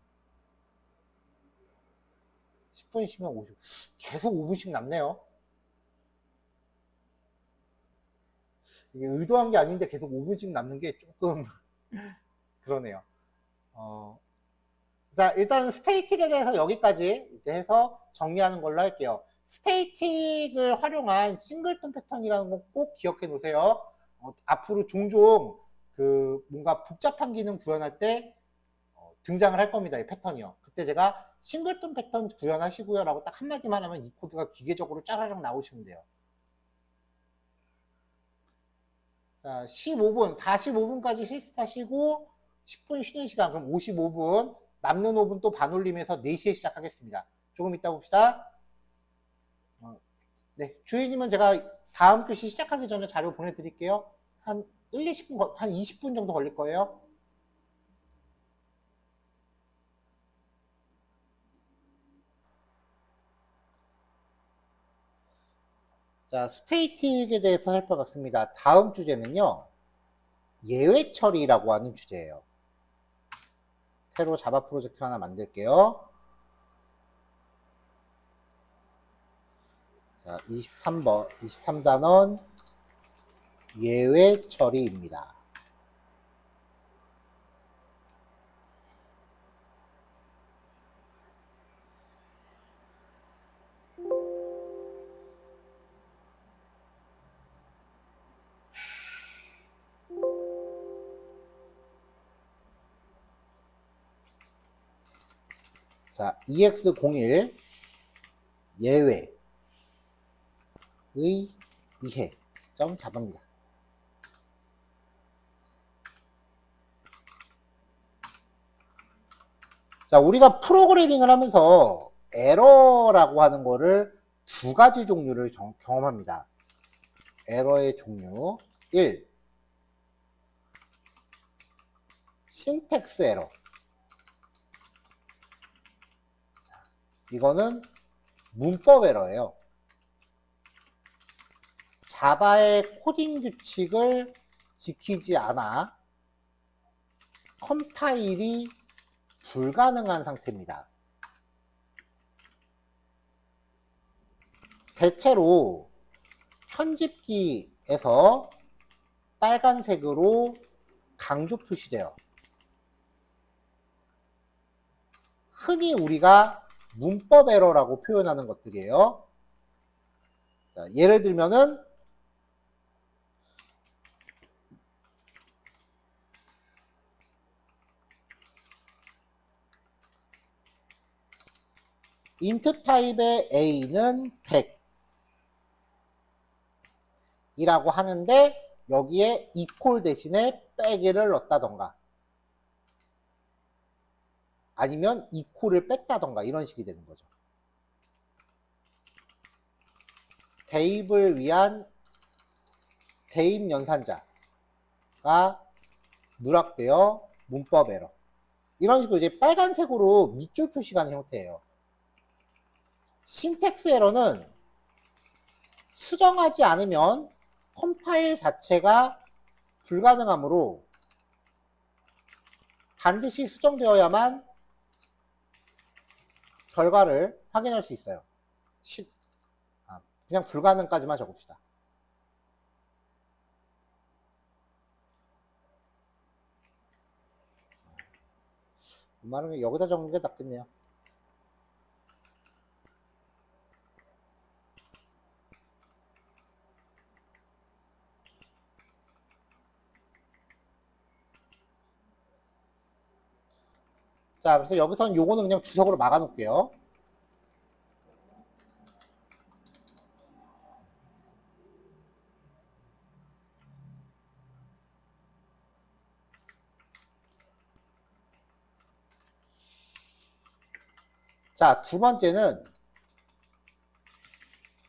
10분 쉬면 50. 계속 5분씩 남네요. 이게 의도한 게 아닌데 계속 5분씩 남는 게 조금 그러네요. 자, 일단 스테이틱에 대해서 여기까지 이제 해서 정리하는 걸로 할게요. 스테이틱을 활용한 싱글톤 패턴이라는 거 꼭 기억해 놓으세요. 앞으로 종종 뭔가 복잡한 기능 구현할 때 등장을 할 겁니다. 이 패턴이요. 그때 제가 싱글톤 패턴 구현하시고요 라고 딱 한마디만 하면 이 코드가 기계적으로 짜라락 나오시면 돼요. 자, 15분, 45분까지 실습하시고 10분 쉬는 시간, 그럼 55분, 남는 5분 또 반올림해서 4시에 시작하겠습니다. 조금 이따 봅시다. 네, 주인님은 제가 다음 교시 시작하기 전에 자료 보내드릴게요. 한 20분, 한 20분 정도 걸릴 거예요. 자, 스테이틱에 대해서 살펴봤습니다. 다음 주제는요, 예외 처리라고 하는 주제예요. 새로 자바 프로젝트 하나 만들게요. 자, 23단원 예외 처리입니다. 자, EX01 예외의 이해.java입니다. 자, 우리가 프로그래밍을 하면서 에러라고 하는 거를 두 가지 종류를 경험합니다. 에러의 종류 1. 신텍스 에러. 이거는 문법 에러예요. 자바의 코딩 규칙을 지키지 않아 컴파일이 불가능한 상태입니다. 대체로 편집기에서 빨간색으로 강조 표시돼요. 흔히 우리가 문법 에러라고 표현하는 것들이에요. 자, 예를 들면은 int 타입의 a는 100 이라고 하는데 여기에 equal 대신에 빼기를 넣었다던가 아니면 equal을 뺐다던가 이런 식이 되는 거죠. 대입을 위한 대입 연산자가 누락되어 문법 에러. 이런 식으로 이제 빨간색으로 밑줄 표시가 하는 형태예요. 신텍스 에러는 수정하지 않으면 컴파일 자체가 불가능하므로 반드시 수정되어야만 결과를 확인할 수 있어요. 그냥 불가능까지만 적읍시다. 이 말은 여기다 적는 게 낫겠네요. 자, 그래서 여기서는 요거는 그냥 주석으로 막아 놓을게요. 자, 두 번째는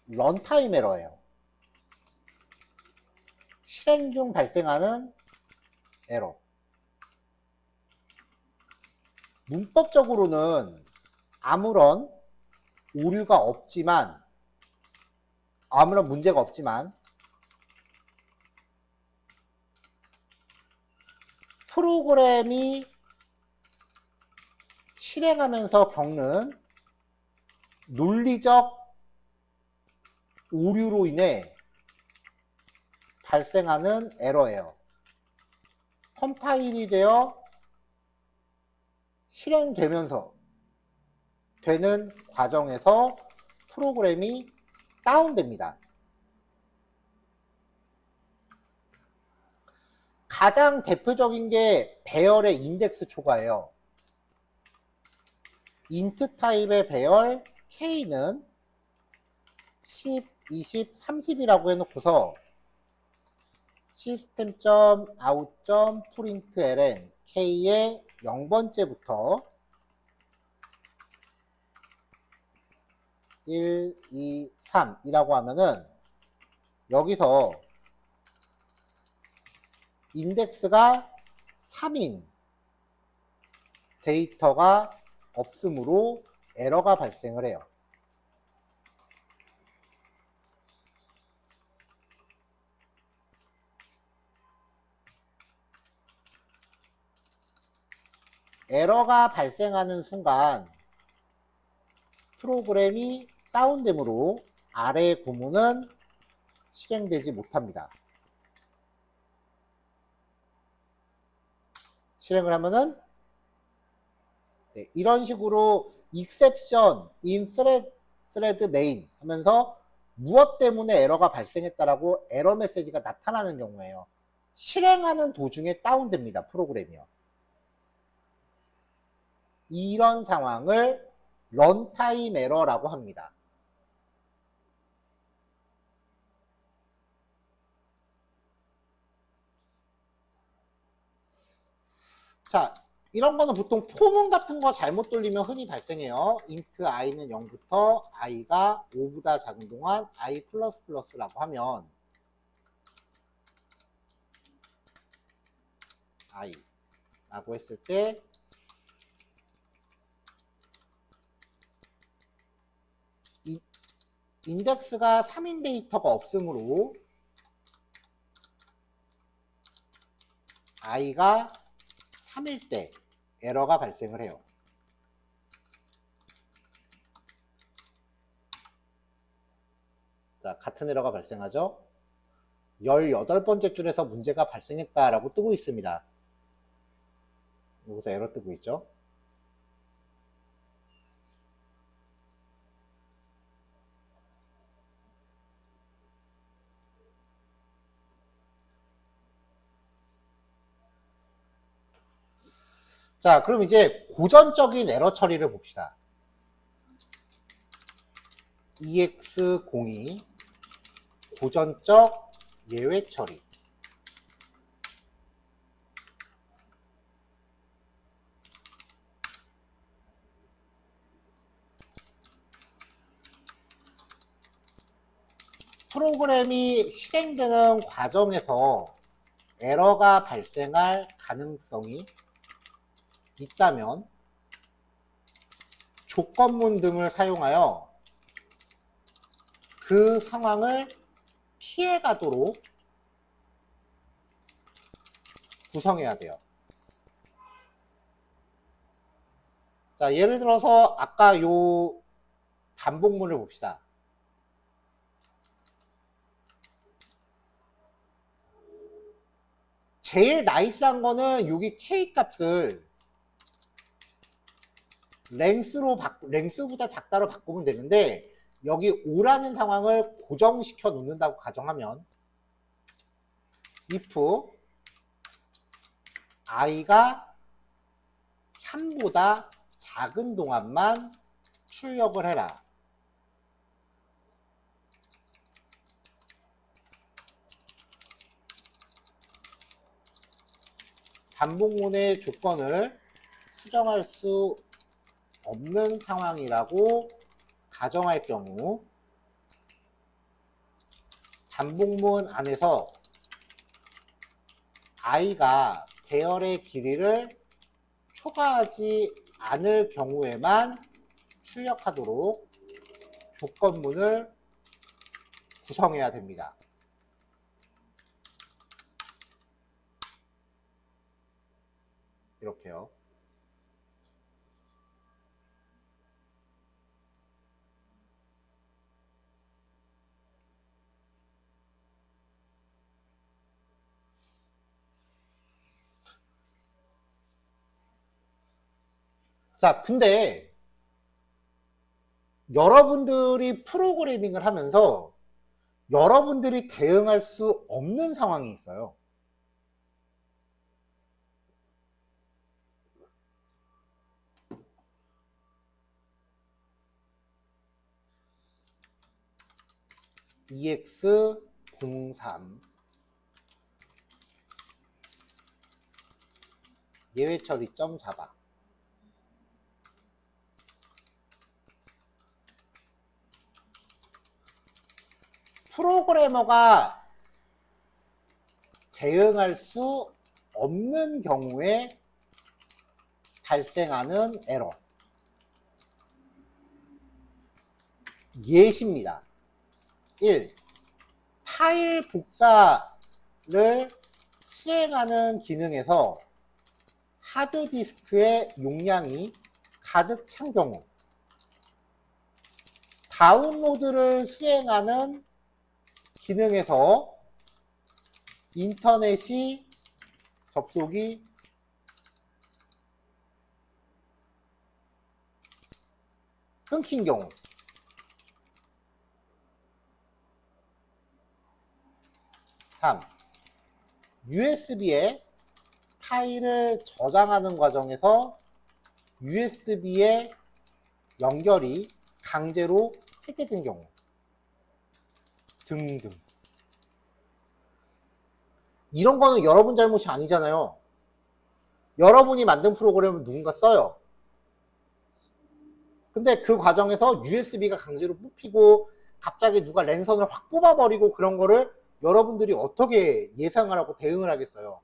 런타임 에러예요. 실행 중 발생하는 에러. 문법적으로는 아무런 오류가 없지만, 아무런 문제가 없지만, 프로그램이 실행하면서 겪는 논리적 오류로 인해 발생하는 에러예요. 컴파일이 되어 실행되면서 되는 과정에서 프로그램이 다운됩니다. 가장 대표적인 게 배열의 인덱스 초과예요. int 타입의 배열 k는 10, 20, 30이라고 해놓고서 system.out.println k의 0번째부터 1, 2, 3이라고 하면은 여기서 인덱스가 3인 데이터가 없으므로 에러가 발생을 해요. 에러가 발생하는 순간 프로그램이 다운되므로 아래의 구문은 실행되지 못합니다. 실행을 하면은 이런 식으로 exception in thread main 하면서 무엇 때문에 에러가 발생했다라고 에러 메시지가 나타나는 경우에요. 실행하는 도중에 다운됩니다. 프로그램이요. 이런 상황을 런타임 에러라고 합니다. 자, 이런 거는 보통 포문 같은 거 잘못 돌리면 흔히 발생해요. int i는 0부터 i가 5보다 작은 동안 i++라고 하면 i 라고 했을 때 인덱스가 3인 데이터가 없으므로 i가 3일 때 에러가 발생을 해요. 자, 같은 에러가 발생하죠. 18번째 줄에서 문제가 발생했다라고 뜨고 있습니다. 여기서 에러 뜨고 있죠. 자, 그럼 이제 고전적인 에러 처리를 봅시다. EX02 고전적 예외 처리. 프로그램이 실행되는 과정에서 에러가 발생할 가능성이 있다면 조건문 등을 사용하여 그 상황을 피해가도록 구성해야 돼요. 자, 예를 들어서 아까 요 반복문을 봅시다. 제일 나이스한 거는 여기 k 값을 랭스보다 작다로 바꾸면 되는데 여기 5라는 상황을 고정시켜 놓는다고 가정하면 if i가 3보다 작은 동안만 출력을 해라. 반복문의 조건을 수정할 수 없는 상황이라고 가정할 경우 반복문 안에서 i가 배열의 길이를 초과하지 않을 경우에만 출력하도록 조건문을 구성해야 됩니다. 이렇게요. 자, 근데 여러분들이 프로그래밍을 하면서 여러분들이 대응할 수 없는 상황이 있어요. EX03 예외 처리점 자바. 프로그래머가 대응할 수 없는 경우에 발생하는 에러. 예시입니다. 1. 파일 복사를 수행하는 기능에서 하드디스크의 용량이 가득 찬 경우, 다운로드를 수행하는 기능에서 인터넷이 접속이 끊긴 경우, 3. USB에 파일을 저장하는 과정에서 USB의 연결이 강제로 해제된 경우 등등. 이런 거는 여러분 잘못이 아니잖아요. 여러분이 만든 프로그램을 누군가 써요. 근데 그 과정에서 USB가 강제로 뽑히고 갑자기 누가 랜선을 확 뽑아버리고 그런 거를 여러분들이 어떻게 예상을 하고 대응을 하겠어요.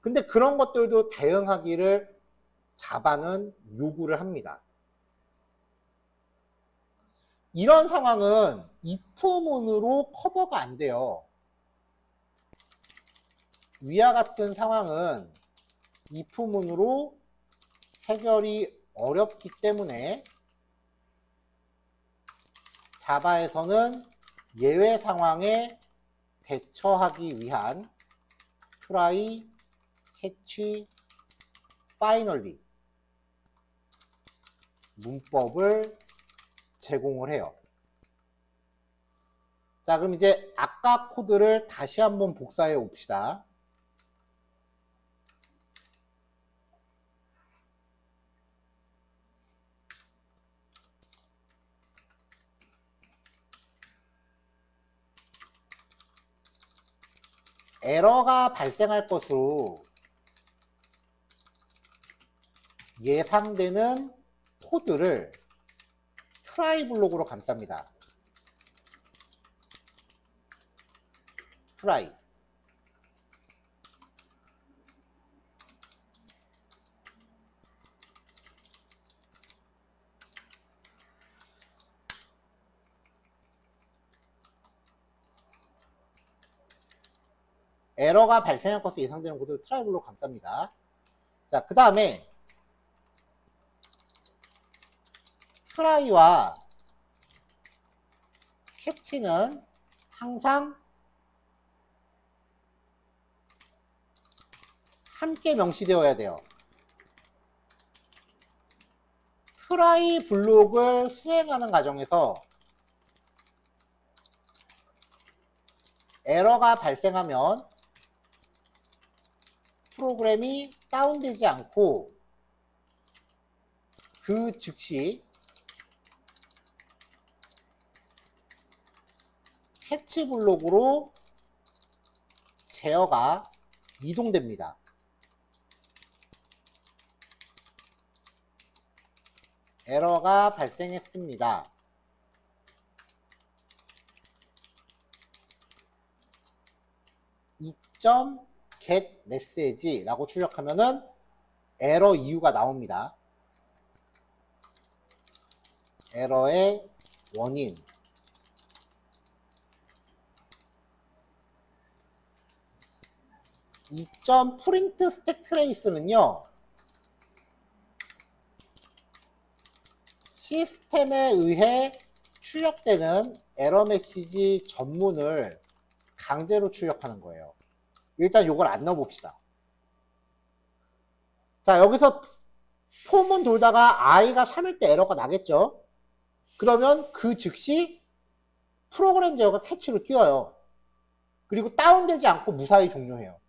근데 그런 것들도 대응하기를 자바는 요구를 합니다. 이런 상황은 if문으로 커버가 안 돼요. 위와 같은 상황은 if문으로 해결이 어렵기 때문에 자바에서는 예외 상황에 대처하기 위한 try, catch, finally 문법을 제공을 해요. 자, 그럼 이제 아까 코드를 다시 한번 복사해 봅시다. 에러가 발생할 것으로 예상되는 코드를 try 블록으로 감쌉니다. try. 에러가 발생할 것으로 예상되는 코드를 try 블록 감쌉니다. 자, 그 다음에 try와 catch는 항상 함께 명시되어야 돼요. try 블록을 수행하는 과정에서 에러가 발생하면 프로그램이 다운되지 않고 그 즉시 캐치 블록으로 제어가 이동됩니다. 에러가 발생했습니다. get message 라고 출력하면은 에러 이유가 나옵니다. 에러의 원인. print stack trace는요, 시스템에 의해 출력되는 에러 메시지 전문을 강제로 출력하는 거예요. 일단 요걸 안 넣어봅시다. 자, 여기서 폼은 돌다가 i가 3일 때 에러가 나겠죠? 그러면 그 즉시 프로그램 제어가 캐치로 뛰어요. 그리고 다운되지 않고 무사히 종료해요.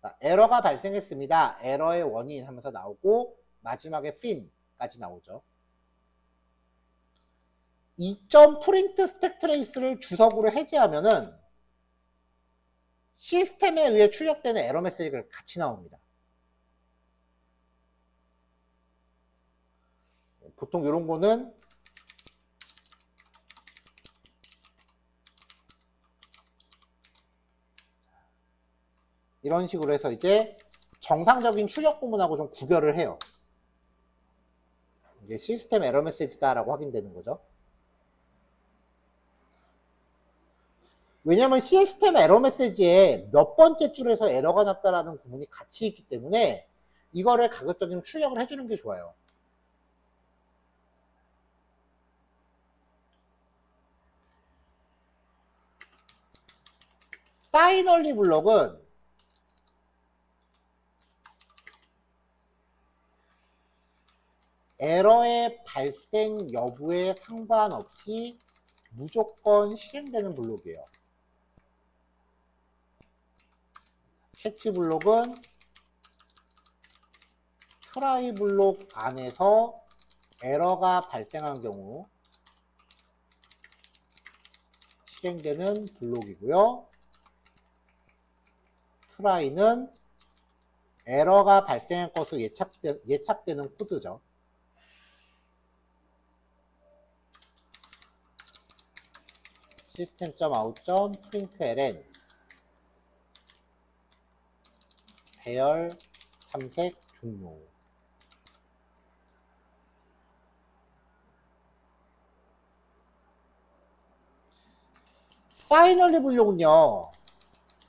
자, 에러가 발생했습니다. 에러의 원인 하면서 나오고 마지막에 fin까지 나오죠. print stack trace를 주석으로 해제하면은 시스템에 의해 출력되는 에러 메시지가 같이 나옵니다. 보통 이런 거는 이런 식으로 해서 이제 정상적인 출력 부분하고 좀 구별을 해요. 이게 시스템 에러 메시지다라고 확인되는 거죠. 왜냐면 시스템 에러 메시지에 몇 번째 줄에서 에러가 났다라는 구문이 같이 있기 때문에 이거를 가급적이면 출력을 해주는 게 좋아요. finally 블록은 에러의 발생 여부에 상관없이 무조건 실행되는 블록이에요. 캐치 블록은 try 블록 안에서 에러가 발생한 경우 실행되는 블록이고요. try는 에러가 발생할 것으로 예측되는 코드죠. system.out.println 배열 탐색 종료. 파이널리 블록은요,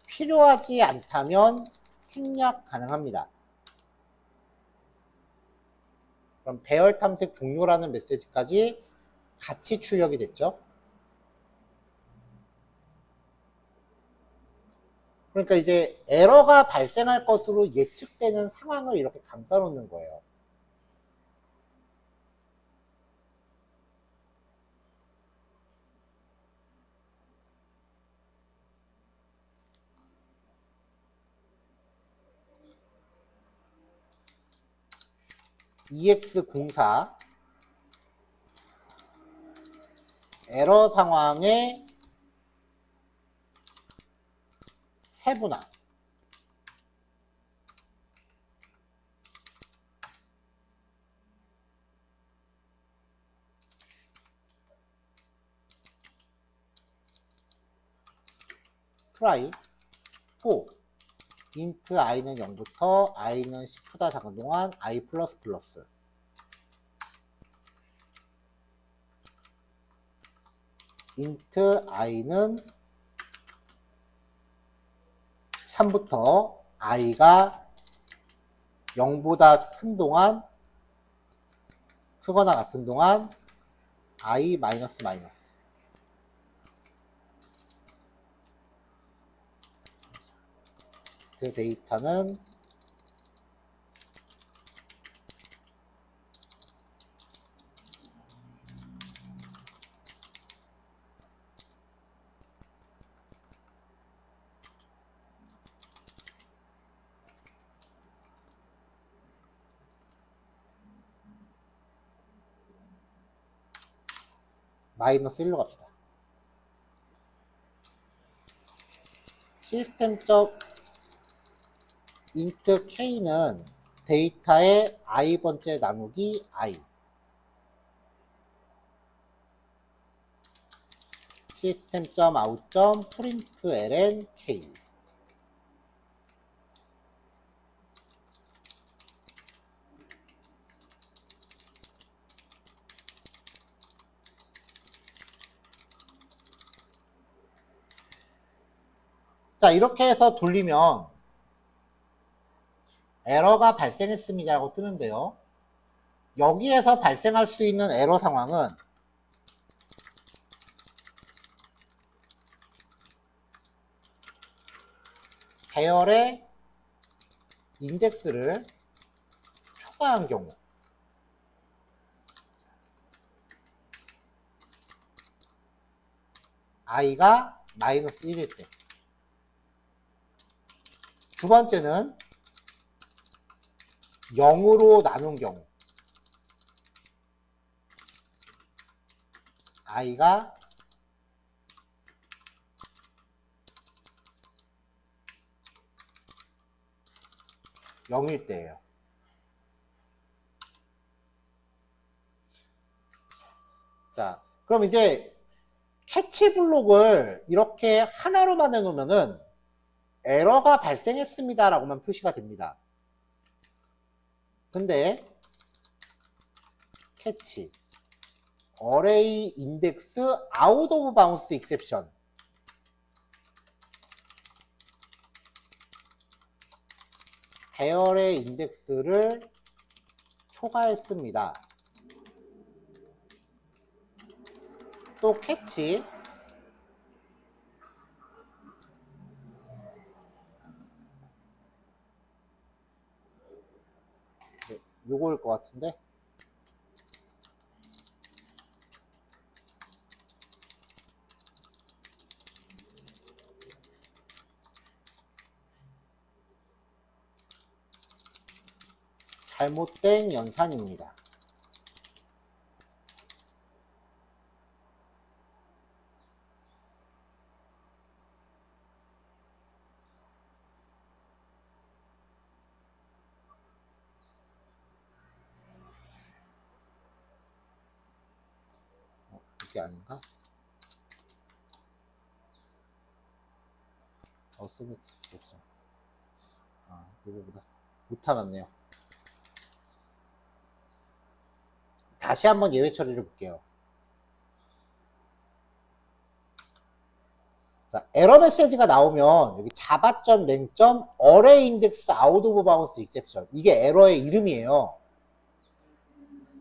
필요하지 않다면 생략 가능합니다. 그럼 배열 탐색 종료라는 메시지까지 같이 출력이 됐죠. 그러니까 이제 에러가 발생할 것으로 예측되는 상황을 이렇게 감싸 놓는 거예요. EX04 에러 상황의 세분화. try for int i는 0부터 i는 10보다 작은 동안 i++ int i는 3부터 i가 0보다 큰 동안, 크거나 같은 동안 i-. 그 데이터는 -1로 갑시다. system.int k는 데이터의 i번째 나누기 i. system.out.println k. 자, 이렇게 해서 돌리면 에러가 발생했습니다 라고 뜨는데요. 여기에서 발생할 수 있는 에러 상황은 배열의 인덱스를 초과한 경우, i가 -1일 때. 두 번째는 0으로 나눈 경우, i가 0일 때예요. 자, 그럼 이제 캐치 블록을 이렇게 하나로만 해놓으면은 에러가 발생했습니다 라고만 표시가 됩니다. 근데 캐치 array index out of bounds exception, 배열의 인덱스를 초과했습니다. 또 캐치 네, 요거일 것 같은데, 잘못된 연산입니다. 이게 아닌가? 서밋 엑셉션. 이거보다 못타놨네요. 다시 한번 예외 처리를 볼게요. 자, 에러 메시지가 나오면 여기 자바.랭. array index out of bounds exception. 이게 에러의 이름이에요.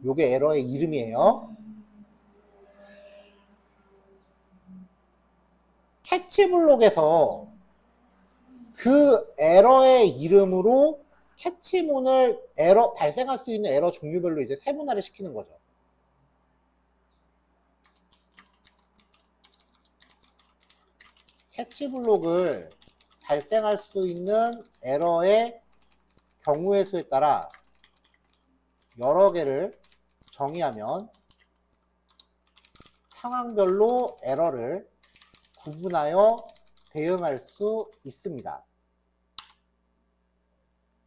요게 에러의 이름이에요. 캐치 블록에서 그 에러의 이름으로 캐치문을 에러 발생할 수 있는 에러 종류별로 이제 세분화를 시키는 거죠. 캐치 블록을 발생할 수 있는 에러의 경우의 수에 따라 여러 개를 정의하면 상황별로 에러를 구분하여 대응할 수 있습니다.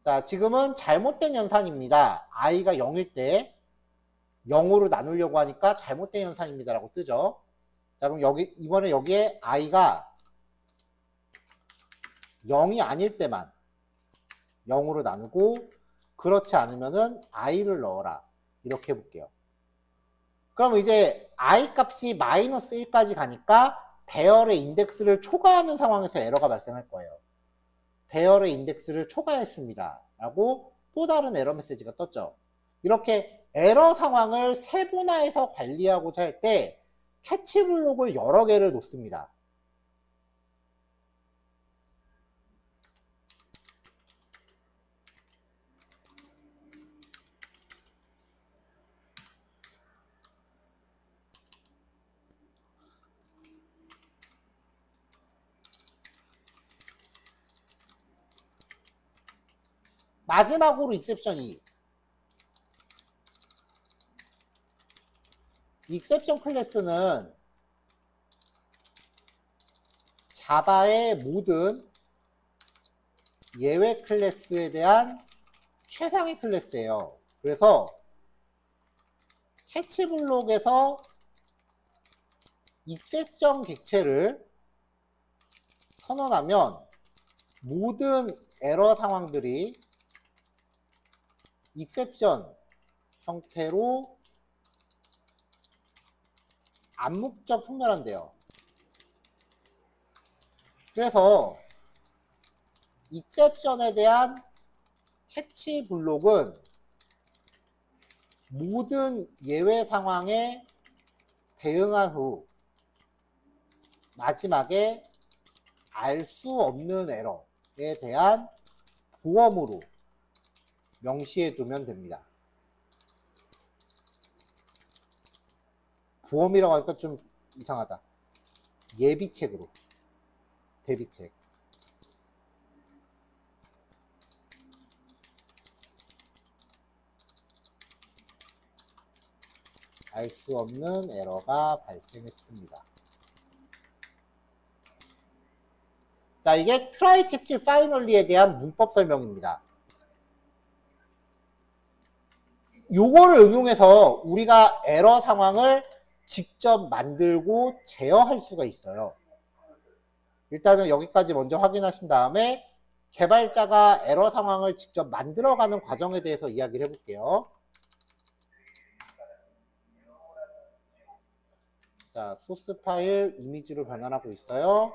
자, 지금은 잘못된 연산입니다. i가 0일 때 0으로 나누려고 하니까 잘못된 연산입니다 라고 뜨죠. 자, 그럼 이번에 여기에 i가 0이 아닐 때만 0으로 나누고, 그렇지 않으면은 i를 넣어라. 이렇게 해볼게요. 그럼 이제 i 값이 마이너스 1까지 가니까 배열의 인덱스를 초과하는 상황에서 에러가 발생할 거예요. 배열의 인덱스를 초과했습니다 라고 또 다른 에러 메시지가 떴죠. 이렇게 에러 상황을 세분화해서 관리하고자 할 때 캐치 블록을 여러 개를 놓습니다. 마지막으로 익셉션 2. 익셉션 클래스는 자바의 모든 예외 클래스에 대한 최상위 클래스예요. 그래서 캐치 블록에서 익셉션 객체를 선언하면 모든 에러 상황들이 익셉션 형태로 암묵적 소멸한대요. 그래서 익셉션에 대한 캐치 블록은 모든 예외 상황에 대응한 후 마지막에 알 수 없는 에러에 대한 보험으로 명시해 두면 됩니다. 보험이라고 하니까 좀 이상하다. 예비책으로, 대비책. 알 수 없는 에러가 발생했습니다. 자, 이게 try catch finally에 대한 문법 설명입니다. 요거를 응용해서 우리가 에러 상황을 직접 만들고 제어할 수가 있어요. 일단은 여기까지 먼저 확인하신 다음에 개발자가 에러 상황을 직접 만들어가는 과정에 대해서 이야기를 해볼게요. 자, 소스 파일 이미지로 변환하고 있어요.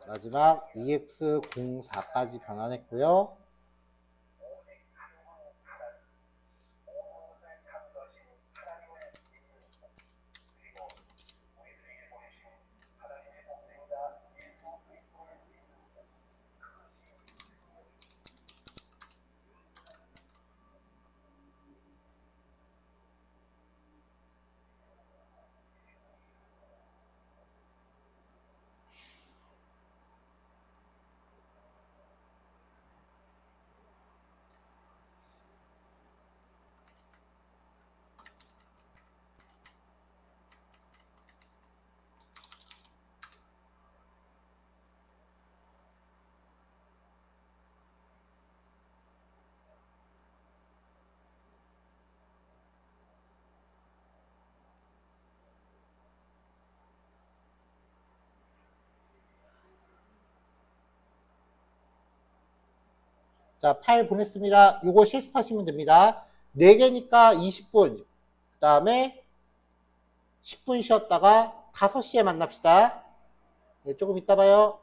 마지막 EX04까지 변환했고요. 자, 파일 보냈습니다. 이거 실습하시면 됩니다. 4개니까 20분. 그 다음에 10분 쉬었다가 5시에 만납시다. 네, 조금 이따 봐요.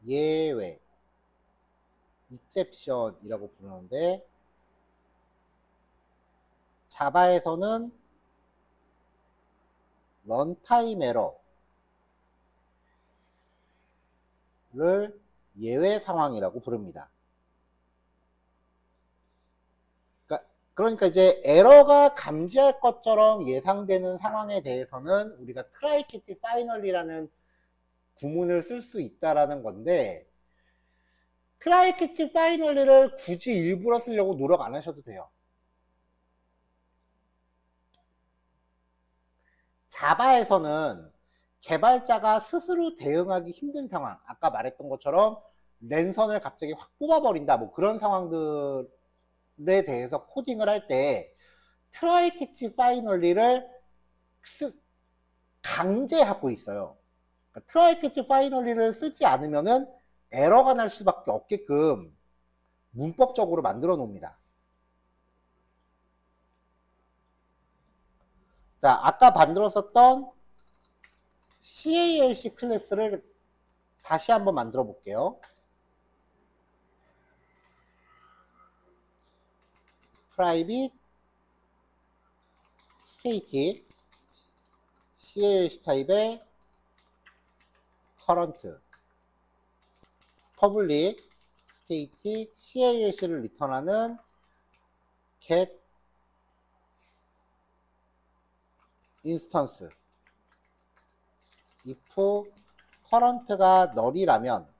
예외, exception이라고 부르는데 자바에서는 런타임 에러를 예외 상황이라고 부릅니다. 그러니까 이제 에러가 감지할 것처럼 예상되는 상황에 대해서는 우리가 try catch finally라는 구문을 쓸 수 있다라는 건데, try catch finally를 굳이 일부러 쓰려고 노력 안 하셔도 돼요. 자바에서는 개발자가 스스로 대응하기 힘든 상황, 아까 말했던 것처럼 랜선을 갑자기 확 뽑아버린다, 뭐 그런 상황들에 대해서 코딩을 할 때 try catch finally를 강제하고 있어요. 그러니까 try catch finally를 쓰지 않으면은 에러가 날 수밖에 없게끔 문법적으로 만들어 놓습니다. 자, 아까 만들었었던 CALC 클래스를 다시 한번 만들어 볼게요. private static CALC 타입의 current public static CALC를 리턴하는 get instance if current가 null이라면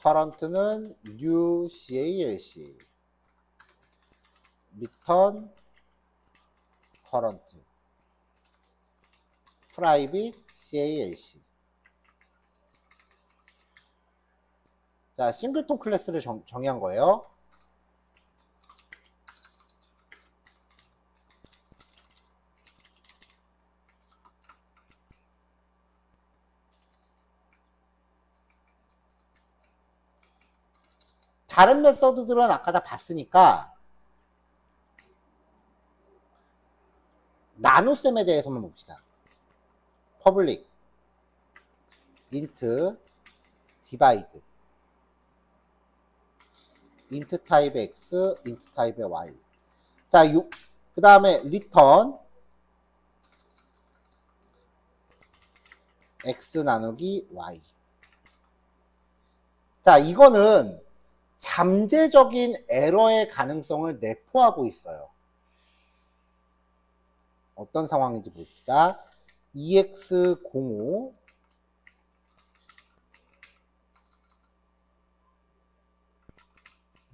current는 new CALC return current private CALC. 자, 싱글톤 클래스를 정의한 거예요. 다른 메서드들은 아까 다 봤으니까 나노셈에 대해서만 봅시다. public int divide int 타입 x int 타입 y. 자, 그 다음에 return x 나누기 y. 자, 이거는 잠재적인 에러의 가능성을 내포하고 있어요. 어떤 상황인지 봅시다. EX05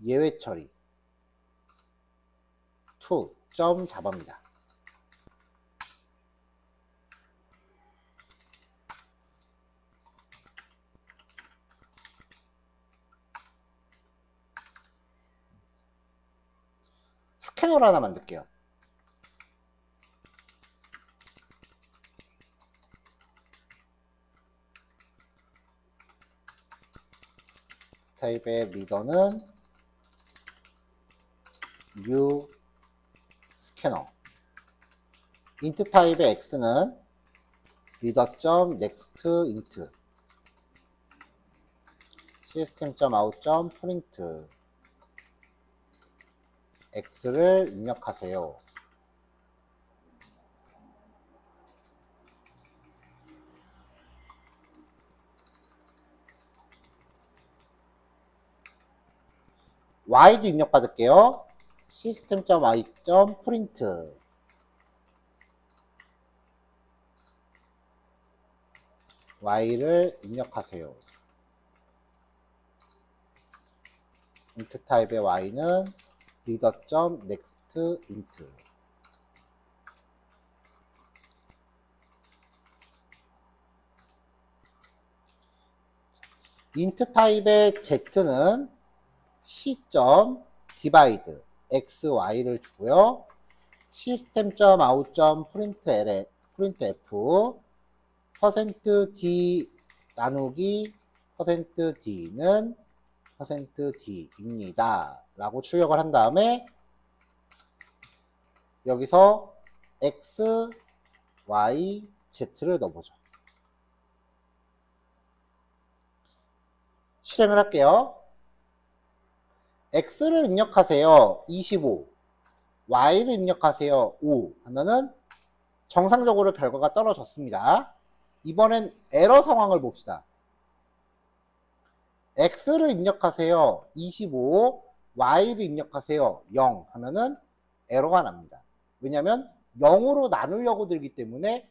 예외 처리 2점 잡아입니다. 스캐너를 하나 만들게요. 타입의 리더는 new 스캐너. int 타입의 x는 reader.next int system.out.print x를 입력하세요. y도 입력받을게요. system.y.print y를 입력하세요. int 타입의 y는 reader.next int int 타입의 z는 c.divide xy를 주고요. system.out.printf %d 나누기 %d는 %d입니다. 라고 출력을 한 다음에 여기서 x, y, z를 넣어보죠. 실행을 할게요. x를 입력하세요. 25. y를 입력하세요. 5 하면은 정상적으로 결과가 떨어졌습니다. 이번엔 에러 상황을 봅시다. x를 입력하세요. 25. y를 입력하세요. 0 하면은 에러가 납니다. 왜냐하면 0으로 나누려고 들기 때문에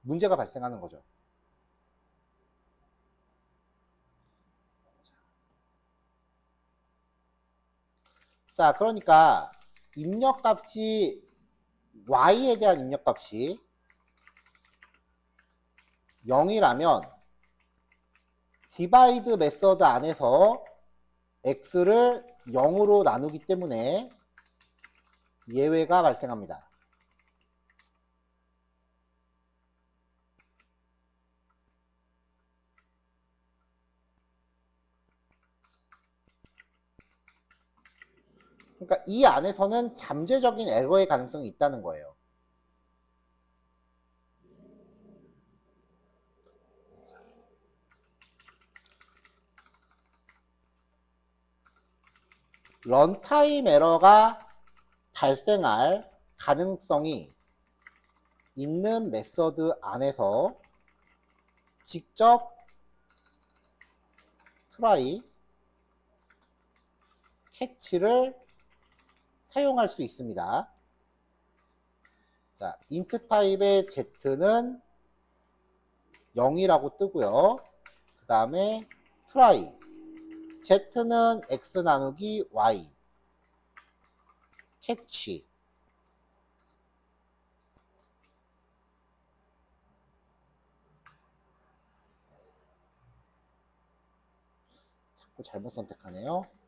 문제가 발생하는 거죠. 자, 그러니까 입력값이 y에 대한 입력값이 0이라면 divide 메서드 안에서 x를 0으로 나누기 때문에 예외가 발생합니다. 그러니까 이 안에서는 잠재적인 에러의 가능성이 있다는 거예요. 런타임 에러가 발생할 가능성이 있는 메서드 안에서 직접 try, catch를 사용할 수 있습니다. 자, int 타입의 z는 0이라고 뜨고요. 그 다음에 try, z는 x 나누기 y, catch, 자꾸 잘못 선택하네요.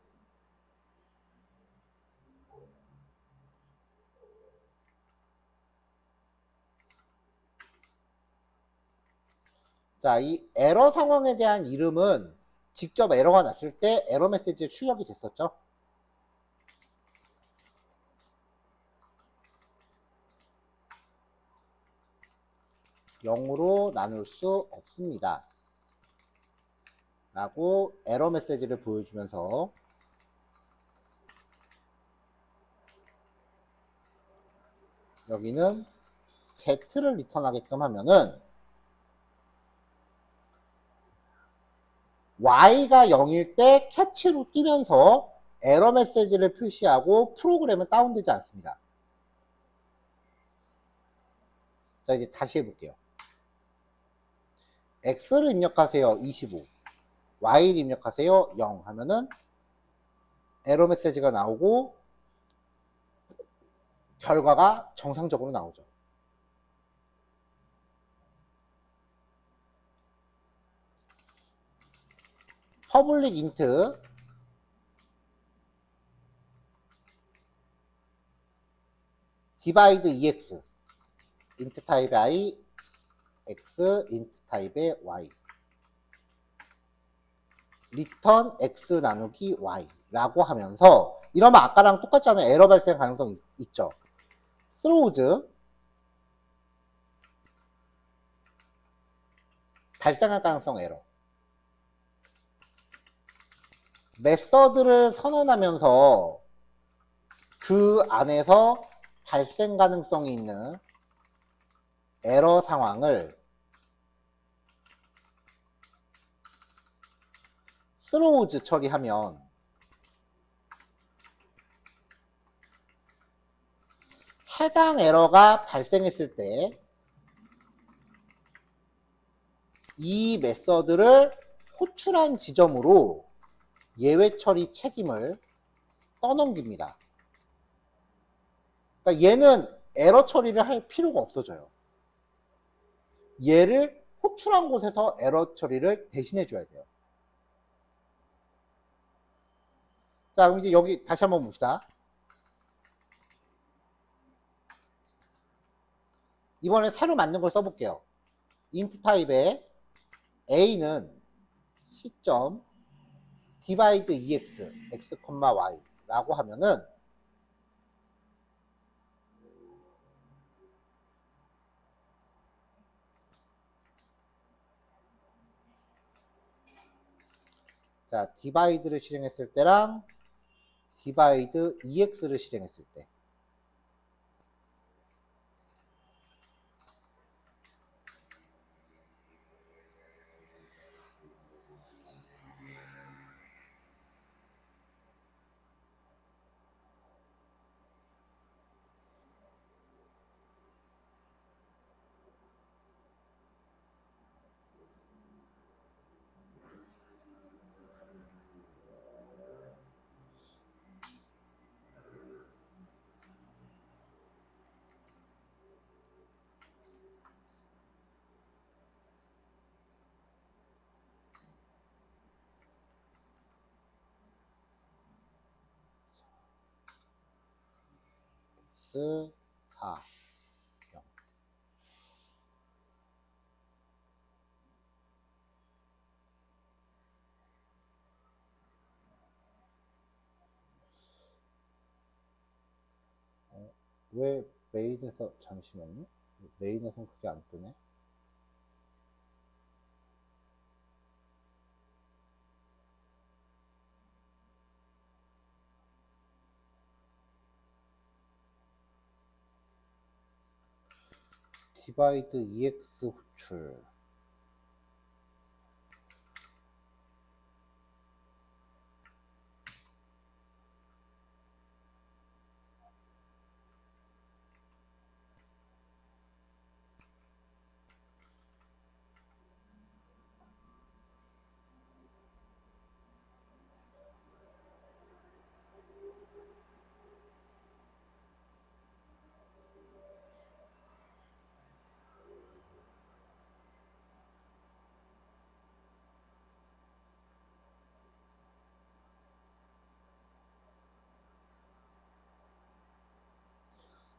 자, 이 에러 상황에 대한 이름은 직접 에러가 났을 때 에러 메시지에 출력이 됐었죠. (0으로) 나눌 수 없습니다. 라고 에러 메시지를 보여주면서 여기는 z를 리턴하게끔 하면은 y가 0일 때 catch로 뜨면서 에러 메시지를 표시하고 프로그램은 다운되지 않습니다. 자, 이제 다시 해볼게요. x를 입력하세요. 25. y를 입력하세요. 0 하면은 에러 메시지가 나오고 결과가 정상적으로 나오죠. public int divide ex int 타입의 i x int 타입의 y return x 나누기 y 라고 하면서 이러면 아까랑 똑같잖아요. 에러 발생 가능성이 있죠. throws 발생할 가능성 에러. 메서드를 선언하면서 그 안에서 발생 가능성이 있는 에러 상황을 throws 처리하면 해당 에러가 발생했을 때 이 메서드를 호출한 지점으로 예외 처리 책임을 떠넘깁니다. 그러니까 얘는 에러 처리를 할 필요가 없어져요. 얘를 호출한 곳에서 에러 처리를 대신해 줘야 돼요. 자, 그럼 이제 여기 다시 한번 봅시다. 이번에 새로 만든 걸 써볼게요. int 타입의 a는 c. divide ex, x, y 라고 하면은 자, divide를 실행했을 때랑 divide ex를 실행했을 때 x 4 0 왜 메인에서 잠시만요. 메인에선 그게 안 뜨네. divide ex 호출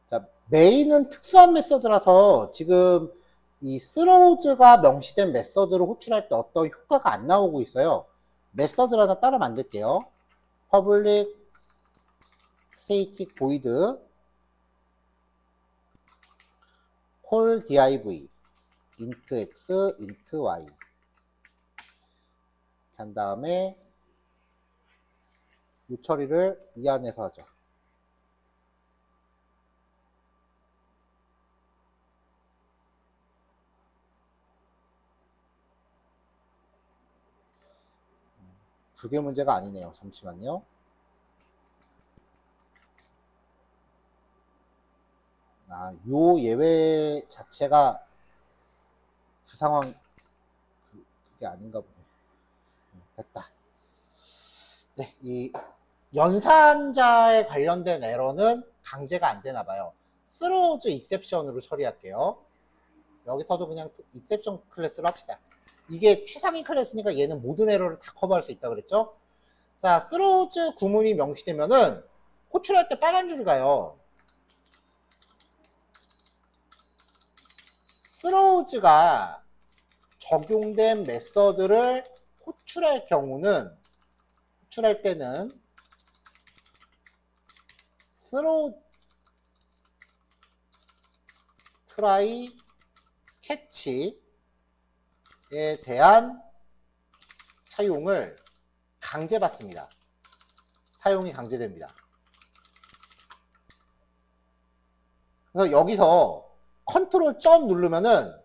자, 메인은 특수한 메서드라서 지금 이 throws,가 명시된 메서드를 호출할 때 어떤 효과가 안 나오고 있어요. 메서드를 하나 따로 만들게요. public static void call div int x int y 한 다음에 이 처리를 이 안에서 하죠. 그게 문제가 아니네요. 잠시만요. 요 예외 자체가 그 상황, 그게 아닌가 보네. 됐다. 네, 이 연산자에 관련된 에러는 강제가 안 되나 봐요. throws exception으로 처리할게요. 여기서도 그냥 exception 클래스로 합시다. 이게 최상위 클래스니까 얘는 모든 에러를 다 커버할 수 있다 그랬죠? 자, throws 구문이 명시되면은 호출할 때 빨간 줄이 가요. throws가 적용된 메서드를 호출할 경우는, 호출할 때는 throw try catch에 대한 사용을 강제받습니다. 사용이 강제됩니다. 그래서 여기서 컨트롤 점 누르면은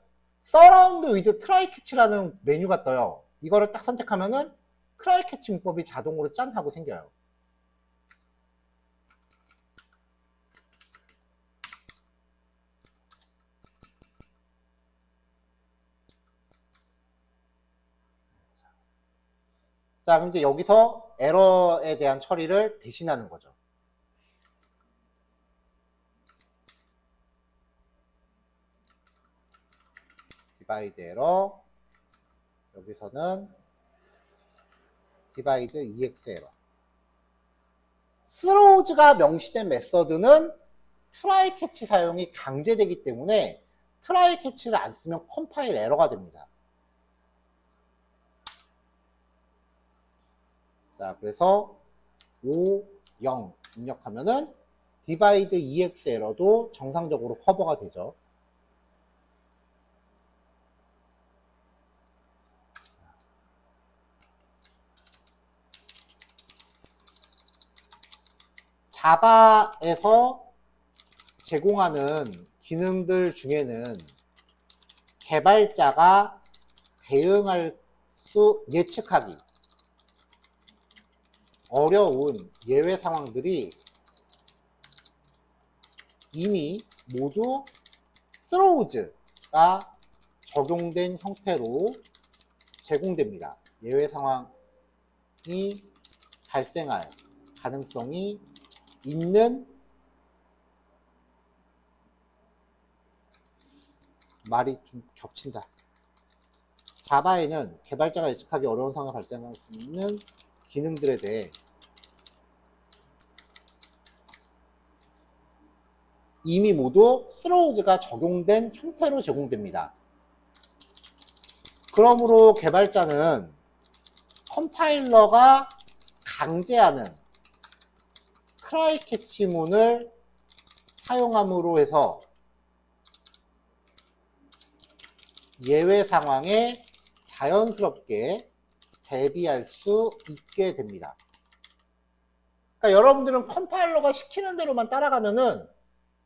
서라운드 위드 트라이 캐치라는 메뉴가 떠요. 이거를 딱 선택하면은 트라이 캐치 문법이 자동으로 짠 하고 생겨요. 자, 그럼 이제 여기서 에러에 대한 처리를 대신하는 거죠. divide 에러, 여기서는 divide ex 에러. throws가 명시된 메서드는 try catch 사용이 강제되기 때문에 트라이 캐치를 안 쓰면 컴파일 에러가 됩니다. 자, 그래서 5, 0 입력하면은 디바이드 EX 에러도 정상적으로 커버가 되죠. 자바에서 제공하는 기능들 중에는 개발자가 대응할 수 예측하기 어려운 예외 상황들이 이미 모두 throws,가 적용된 형태로 제공됩니다. 예외 상황이 발생할 가능성이 있는, 말이 좀 겹친다. 자바에는 개발자가 예측하기 어려운 상황이 발생할 수 있는 기능들에 대해 이미 모두 throws가 적용된 형태로 제공됩니다. 그러므로 개발자는 컴파일러가 강제하는 트라이 캐치문을 사용함으로 해서 예외 상황에 자연스럽게 대비할 수 있게 됩니다. 그러니까 여러분들은 컴파일러가 시키는 대로만 따라가면은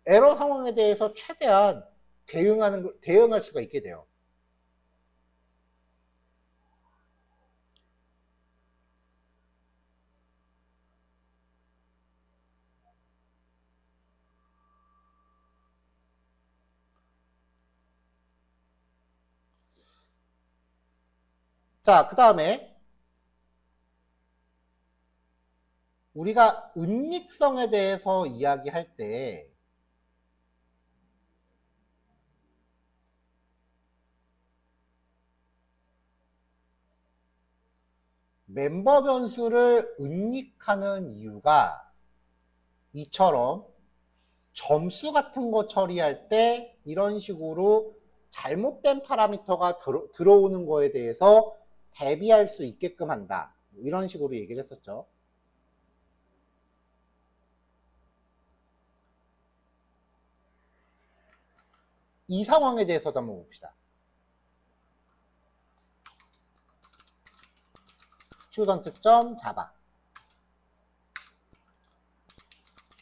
에러 상황에 대해서 최대한 대응할 수가 있게 돼요. 자, 그 다음에 우리가 은닉성에 대해서 이야기할 때 멤버 변수를 은닉하는 이유가 이처럼 점수 같은 거 처리할 때 이런 식으로 잘못된 파라미터가 들어오는 거에 대해서 대비할 수 있게끔 한다. 이런 식으로 얘기를 했었죠. 이 상황에 대해서도 한번 봅시다. student.java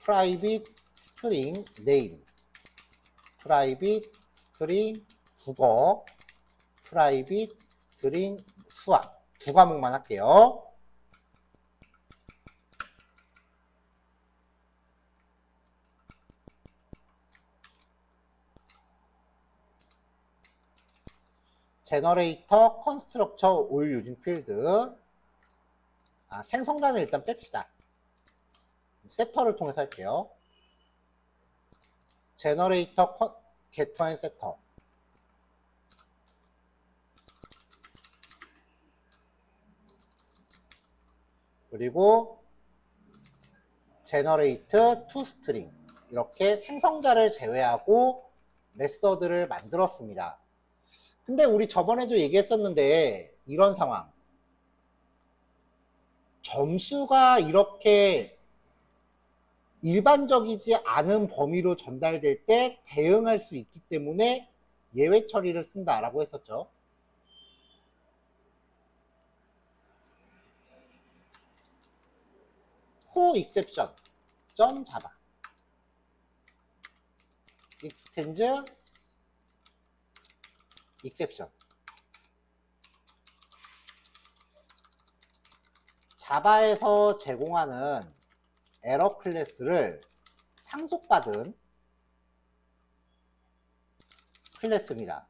private string name private string 국어 private string 수학 두 과목만 할게요. 제너레이터 컨스트럭처 올 유징 필드 생성단을 일단 뺍시다. 세터를 통해서 할게요. 제너레이터 getter and setter 그리고 generate toString 이렇게 생성자를 제외하고 메서드를 만들었습니다. 근데 우리 저번에도 얘기했었는데 이런 상황 점수가 이렇게 일반적이지 않은 범위로 전달될 때 대응할 수 있기 때문에 예외 처리를 쓴다라고 했었죠. coexception.java extends exception 자바에서 제공하는 에러 클래스를 상속받은 클래스입니다.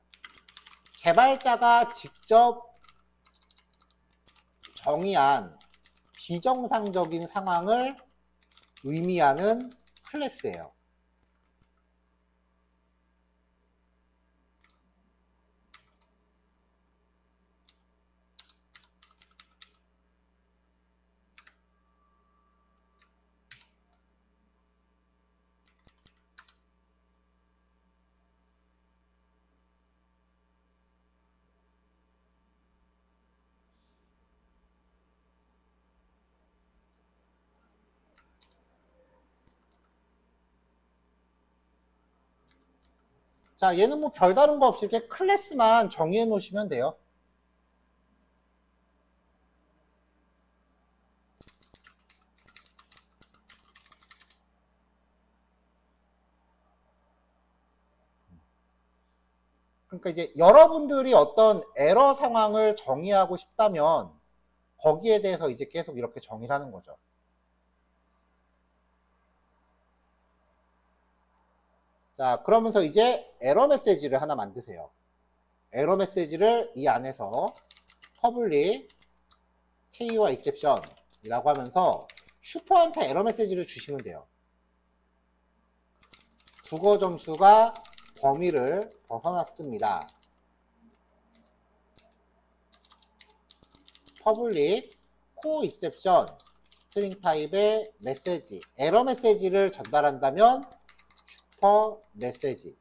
개발자가 직접 정의한 비정상적인 상황을 의미하는 클래스예요. 자, 얘는 뭐 별다른 거 없이 이렇게 클래스만 정의해 놓으시면 돼요. 그러니까 이제 여러분들이 어떤 에러 상황을 정의하고 싶다면 거기에 대해서 이제 계속 이렇게 정의를 하는 거죠. 자, 그러면서 이제 에러 메시지를 하나 만드세요. 에러 메시지를 이 안에서 public key와 exception 이라고 하면서 슈퍼한테 에러 메시지를 주시면 돼요. 국어 점수가 범위를 벗어났습니다. public co exception 스트링 타입의 메시지, 에러 메시지를 전달한다면 슈퍼 메시지.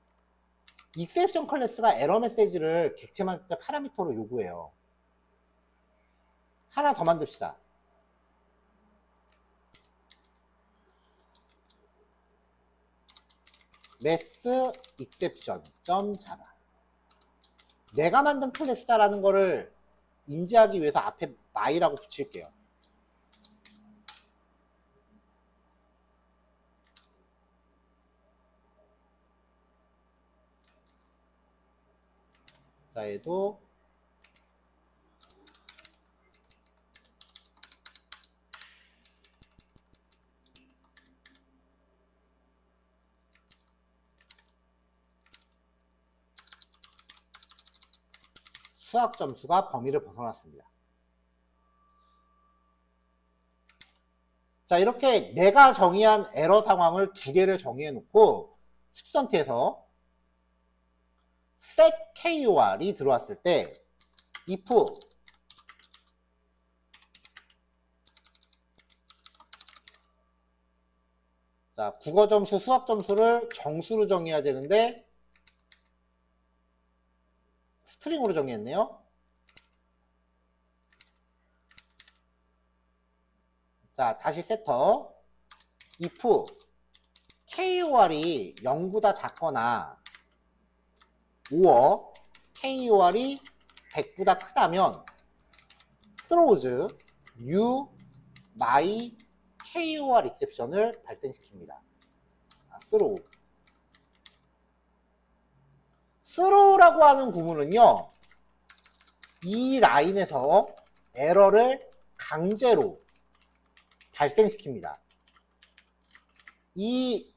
exception 클래스가 에러 메시지를 객체 만들 때 파라미터로 요구해요. 하나 더 만듭시다. mass exception .java. 내가 만든 클래스다라는 거를 인지하기 위해서 앞에 my라고 붙일게요. 자, 얘도 수학 점수가 범위를 벗어났습니다. 자, 이렇게 내가 정의한 에러 상황을 두 개를 정의해 놓고 스튜던트에서 set KOR이 들어왔을 때 if 자, 국어 점수, 수학 점수를 정수로 정의해야 되는데 스트링으로 정의했네요. 자, 다시 세터 if KOR이 0보다 작거나 or KOR이 100보다 크다면 throws you my KOR exception을 발생시킵니다. throw라고 하는 구문은요, 이 라인에서 에러를 강제로 발생시킵니다. 이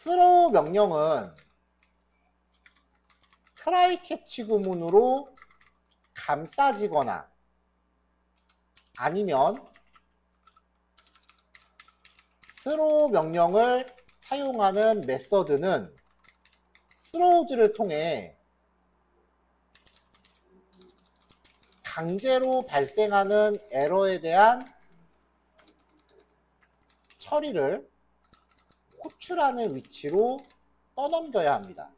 throw 명령은 try catch 구문으로 감싸지거나 아니면 throw 명령을 사용하는 메서드는 throws를 통해 강제로 발생하는 에러에 대한 처리를 호출하는 위치로 떠넘겨야 합니다.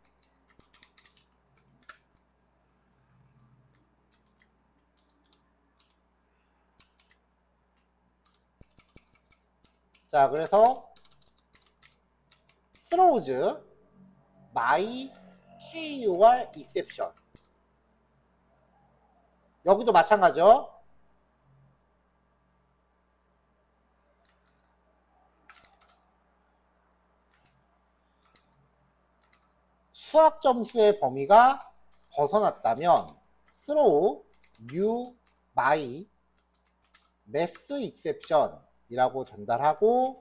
자, 그래서 throws my KOR exception. 여기도 마찬가지죠. 수학 점수의 범위가 벗어났다면 throw you my math exception 이라고 전달하고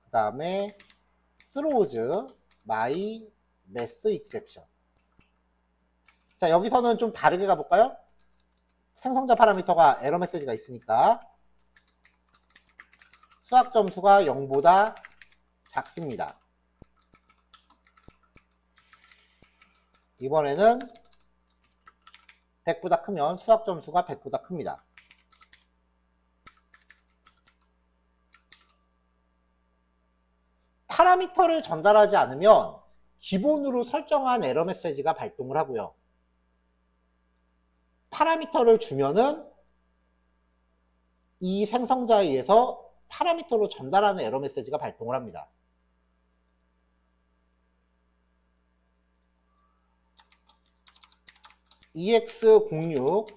그 다음에 throws my math exception. 자, 여기서는 좀 다르게 가볼까요? 생성자 파라미터가 에러 메시지가 있으니까 수학 점수가 0보다 작습니다. 이번에는 100보다 크면 수학 점수가 100보다 큽니다. 파라미터를 전달하지 않으면 기본으로 설정한 에러 메시지가 발동을 하고요. 파라미터를 주면은 이 생성자에 의해서 파라미터로 전달하는 에러 메시지가 발동을 합니다. EX06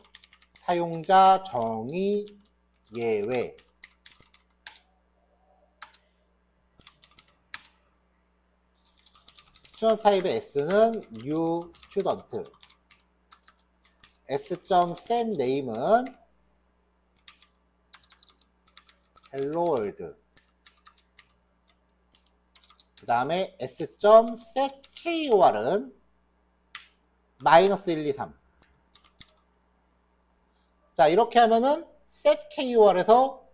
사용자 정의 예외 스튜던트 타입의 S는 new student S.set name은 hello world 그 다음에 S.set KOR은 -123 자 이렇게 하면은 set KOR에서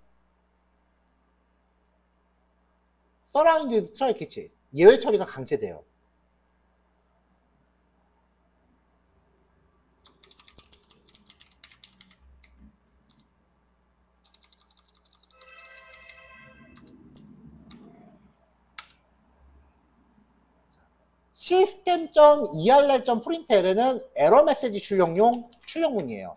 surrounded try catch 예외 처리가 강제돼요. system.err.println은 에러 메시지 출력용 출력문이에요.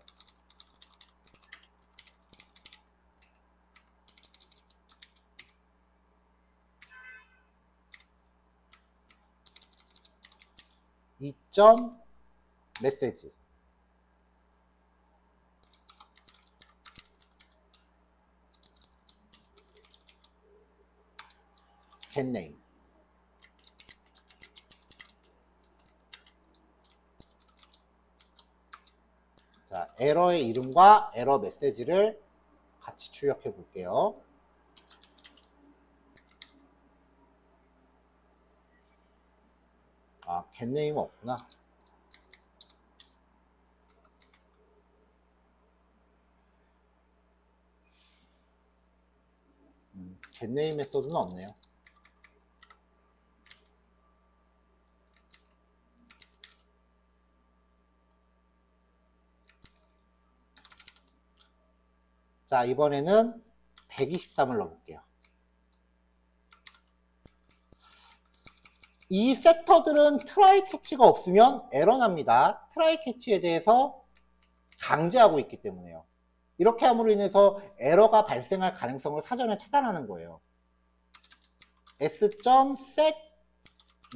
이점 메시지 getName 자 에러의 이름과 에러 메시지를 같이 출력해 볼게요. 아 getName 없구나. getName 메소드는 없네요. 자 이번에는 123을 넣어볼게요. 이 섹터들은 트라이 캐치가 없으면 에러 납니다. 트라이 캐치에 대해서 강제하고 있기 때문에요. 이렇게 함으로 인해서 에러가 발생할 가능성을 사전에 차단하는 거예요. S.set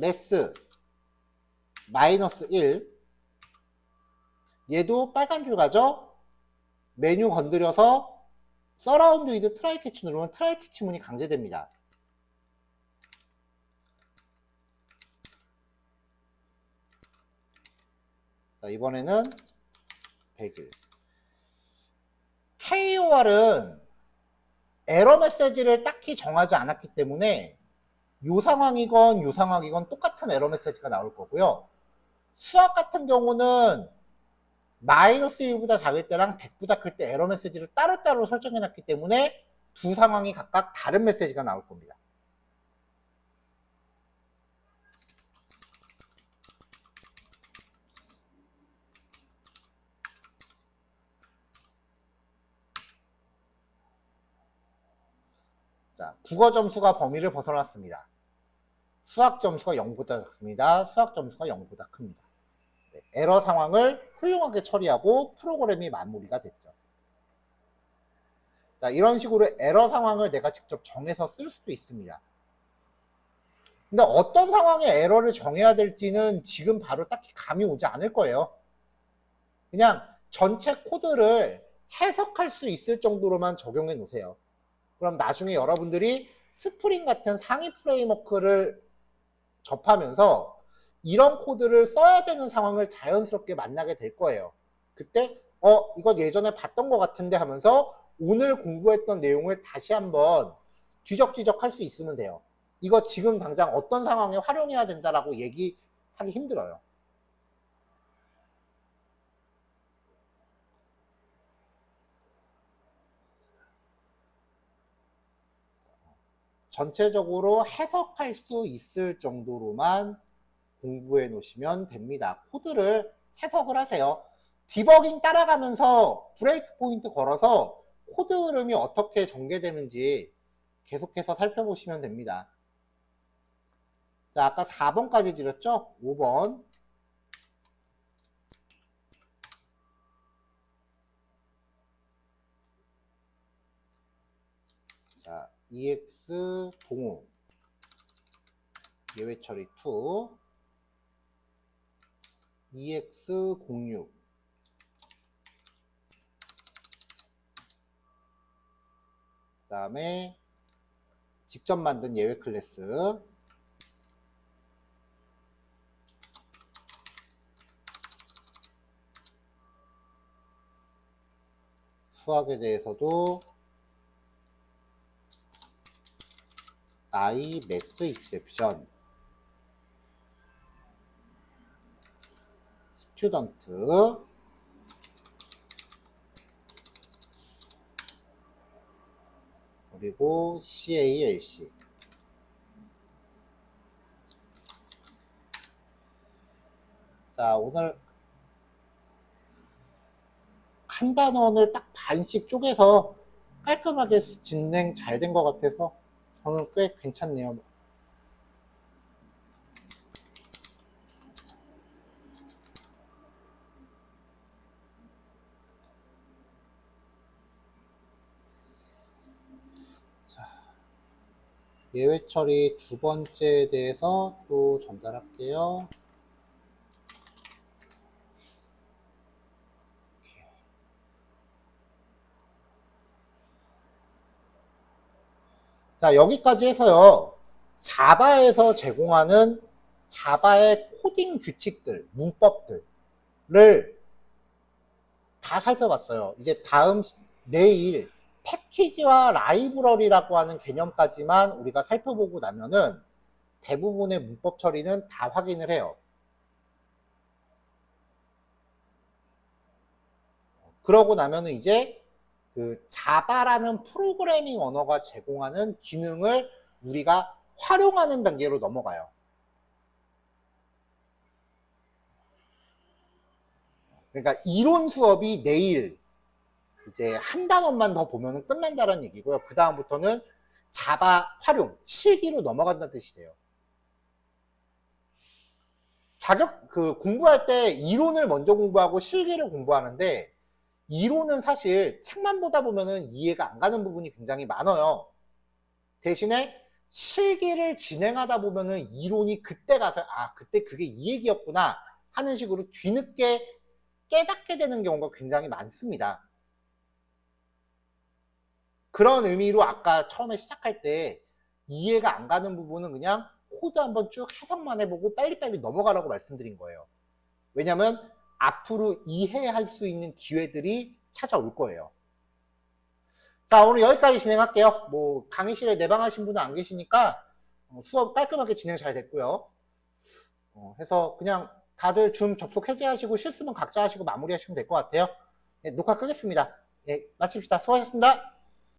mass -1 얘도 빨간 줄 가죠? 메뉴 건드려서 서라운드 위드 트라이 캐치 누르면 트라이 캐치 문이 강제됩니다. 자 이번에는 100일 KOR은 에러 메시지를 딱히 정하지 않았기 때문에 요 상황이건 요 상황이건 똑같은 에러 메시지가 나올 거고요. 수학 같은 경우는 -1보다 작을 때랑 100보다 클 때 에러 메시지를 따로따로 설정해 놨기 때문에 두 상황이 각각 다른 메시지가 나올 겁니다. 자, 국어 점수가 범위를 벗어났습니다. 수학 점수가 0보다 작습니다. 수학 점수가 0보다 큽니다. 네, 에러 상황을 훌륭하게 처리하고 프로그램이 마무리가 됐죠. 자, 이런 식으로 에러 상황을 내가 직접 정해서 쓸 수도 있습니다. 근데 어떤 상황에 에러를 정해야 될지는 지금 바로 딱히 감이 오지 않을 거예요. 그냥 전체 코드를 해석할 수 있을 정도로만 적용해 놓으세요. 그럼 나중에 여러분들이 스프링 같은 상위 프레임워크를 접하면서 이런 코드를 써야 되는 상황을 자연스럽게 만나게 될 거예요. 그때 이거 예전에 봤던 것 같은데 하면서 오늘 공부했던 내용을 다시 한번 뒤적뒤적 할 수 있으면 돼요. 이거 지금 당장 어떤 상황에 활용해야 된다라고 얘기하기 힘들어요. 전체적으로 해석할 수 있을 정도로만 공부해 놓으시면 됩니다. 코드를 해석을 하세요. 디버깅 따라가면서 브레이크 포인트 걸어서 코드 흐름이 어떻게 전개되는지 계속해서 살펴보시면 됩니다. 자, 아까 4번까지 드렸죠? 5번. 자, EX 동호 예외 처리 2 EX06 그 다음에 직접 만든 예외 클래스 수학에 대해서도 I 매스 익셉션 스튜던트 그리고 CALC 자 오늘 한 단원을 딱 반씩 쪼개서 깔끔하게 진행 잘 된 것 같아서 저는 꽤 괜찮네요. 예외 처리 두 번째에 대해서 또 전달할게요. 자, 여기까지 해서요. 자바에서 제공하는 자바의 코딩 규칙들, 문법들을 다 살펴봤어요. 이제 내일 패키지와 라이브러리라고 하는 개념까지만 우리가 살펴보고 나면은 대부분의 문법 처리는 다 확인을 해요. 그러고 나면은 이제 그 자바라는 프로그래밍 언어가 제공하는 기능을 우리가 활용하는 단계로 넘어가요. 그러니까 이론 수업이 내일 이제 한 단원만 더 보면 끝난다는 얘기고요. 그 다음부터는 자바 활용, 실기로 넘어간다는 뜻이 돼요. 공부할 때 이론을 먼저 공부하고 실기를 공부하는데 이론은 사실 책만 보다 보면은 이해가 안 가는 부분이 굉장히 많아요. 대신에 실기를 진행하다 보면은 이론이 그때 가서 그때 그게 이 얘기였구나 하는 식으로 뒤늦게 깨닫게 되는 경우가 굉장히 많습니다. 그런 의미로 아까 처음에 시작할 때 이해가 안 가는 부분은 그냥 코드 한번 쭉 해석만 해보고 빨리빨리 넘어가라고 말씀드린 거예요. 왜냐면 앞으로 이해할 수 있는 기회들이 찾아올 거예요. 자, 오늘 여기까지 진행할게요. 뭐 강의실에 내방하신 분은 안 계시니까 수업 깔끔하게 진행 잘 됐고요. 해서 그냥 다들 줌 접속 해제하시고 실수는 각자 하시고 마무리하시면 될 것 같아요. 네, 녹화 끄겠습니다. 네, 마칩시다. 수고하셨습니다.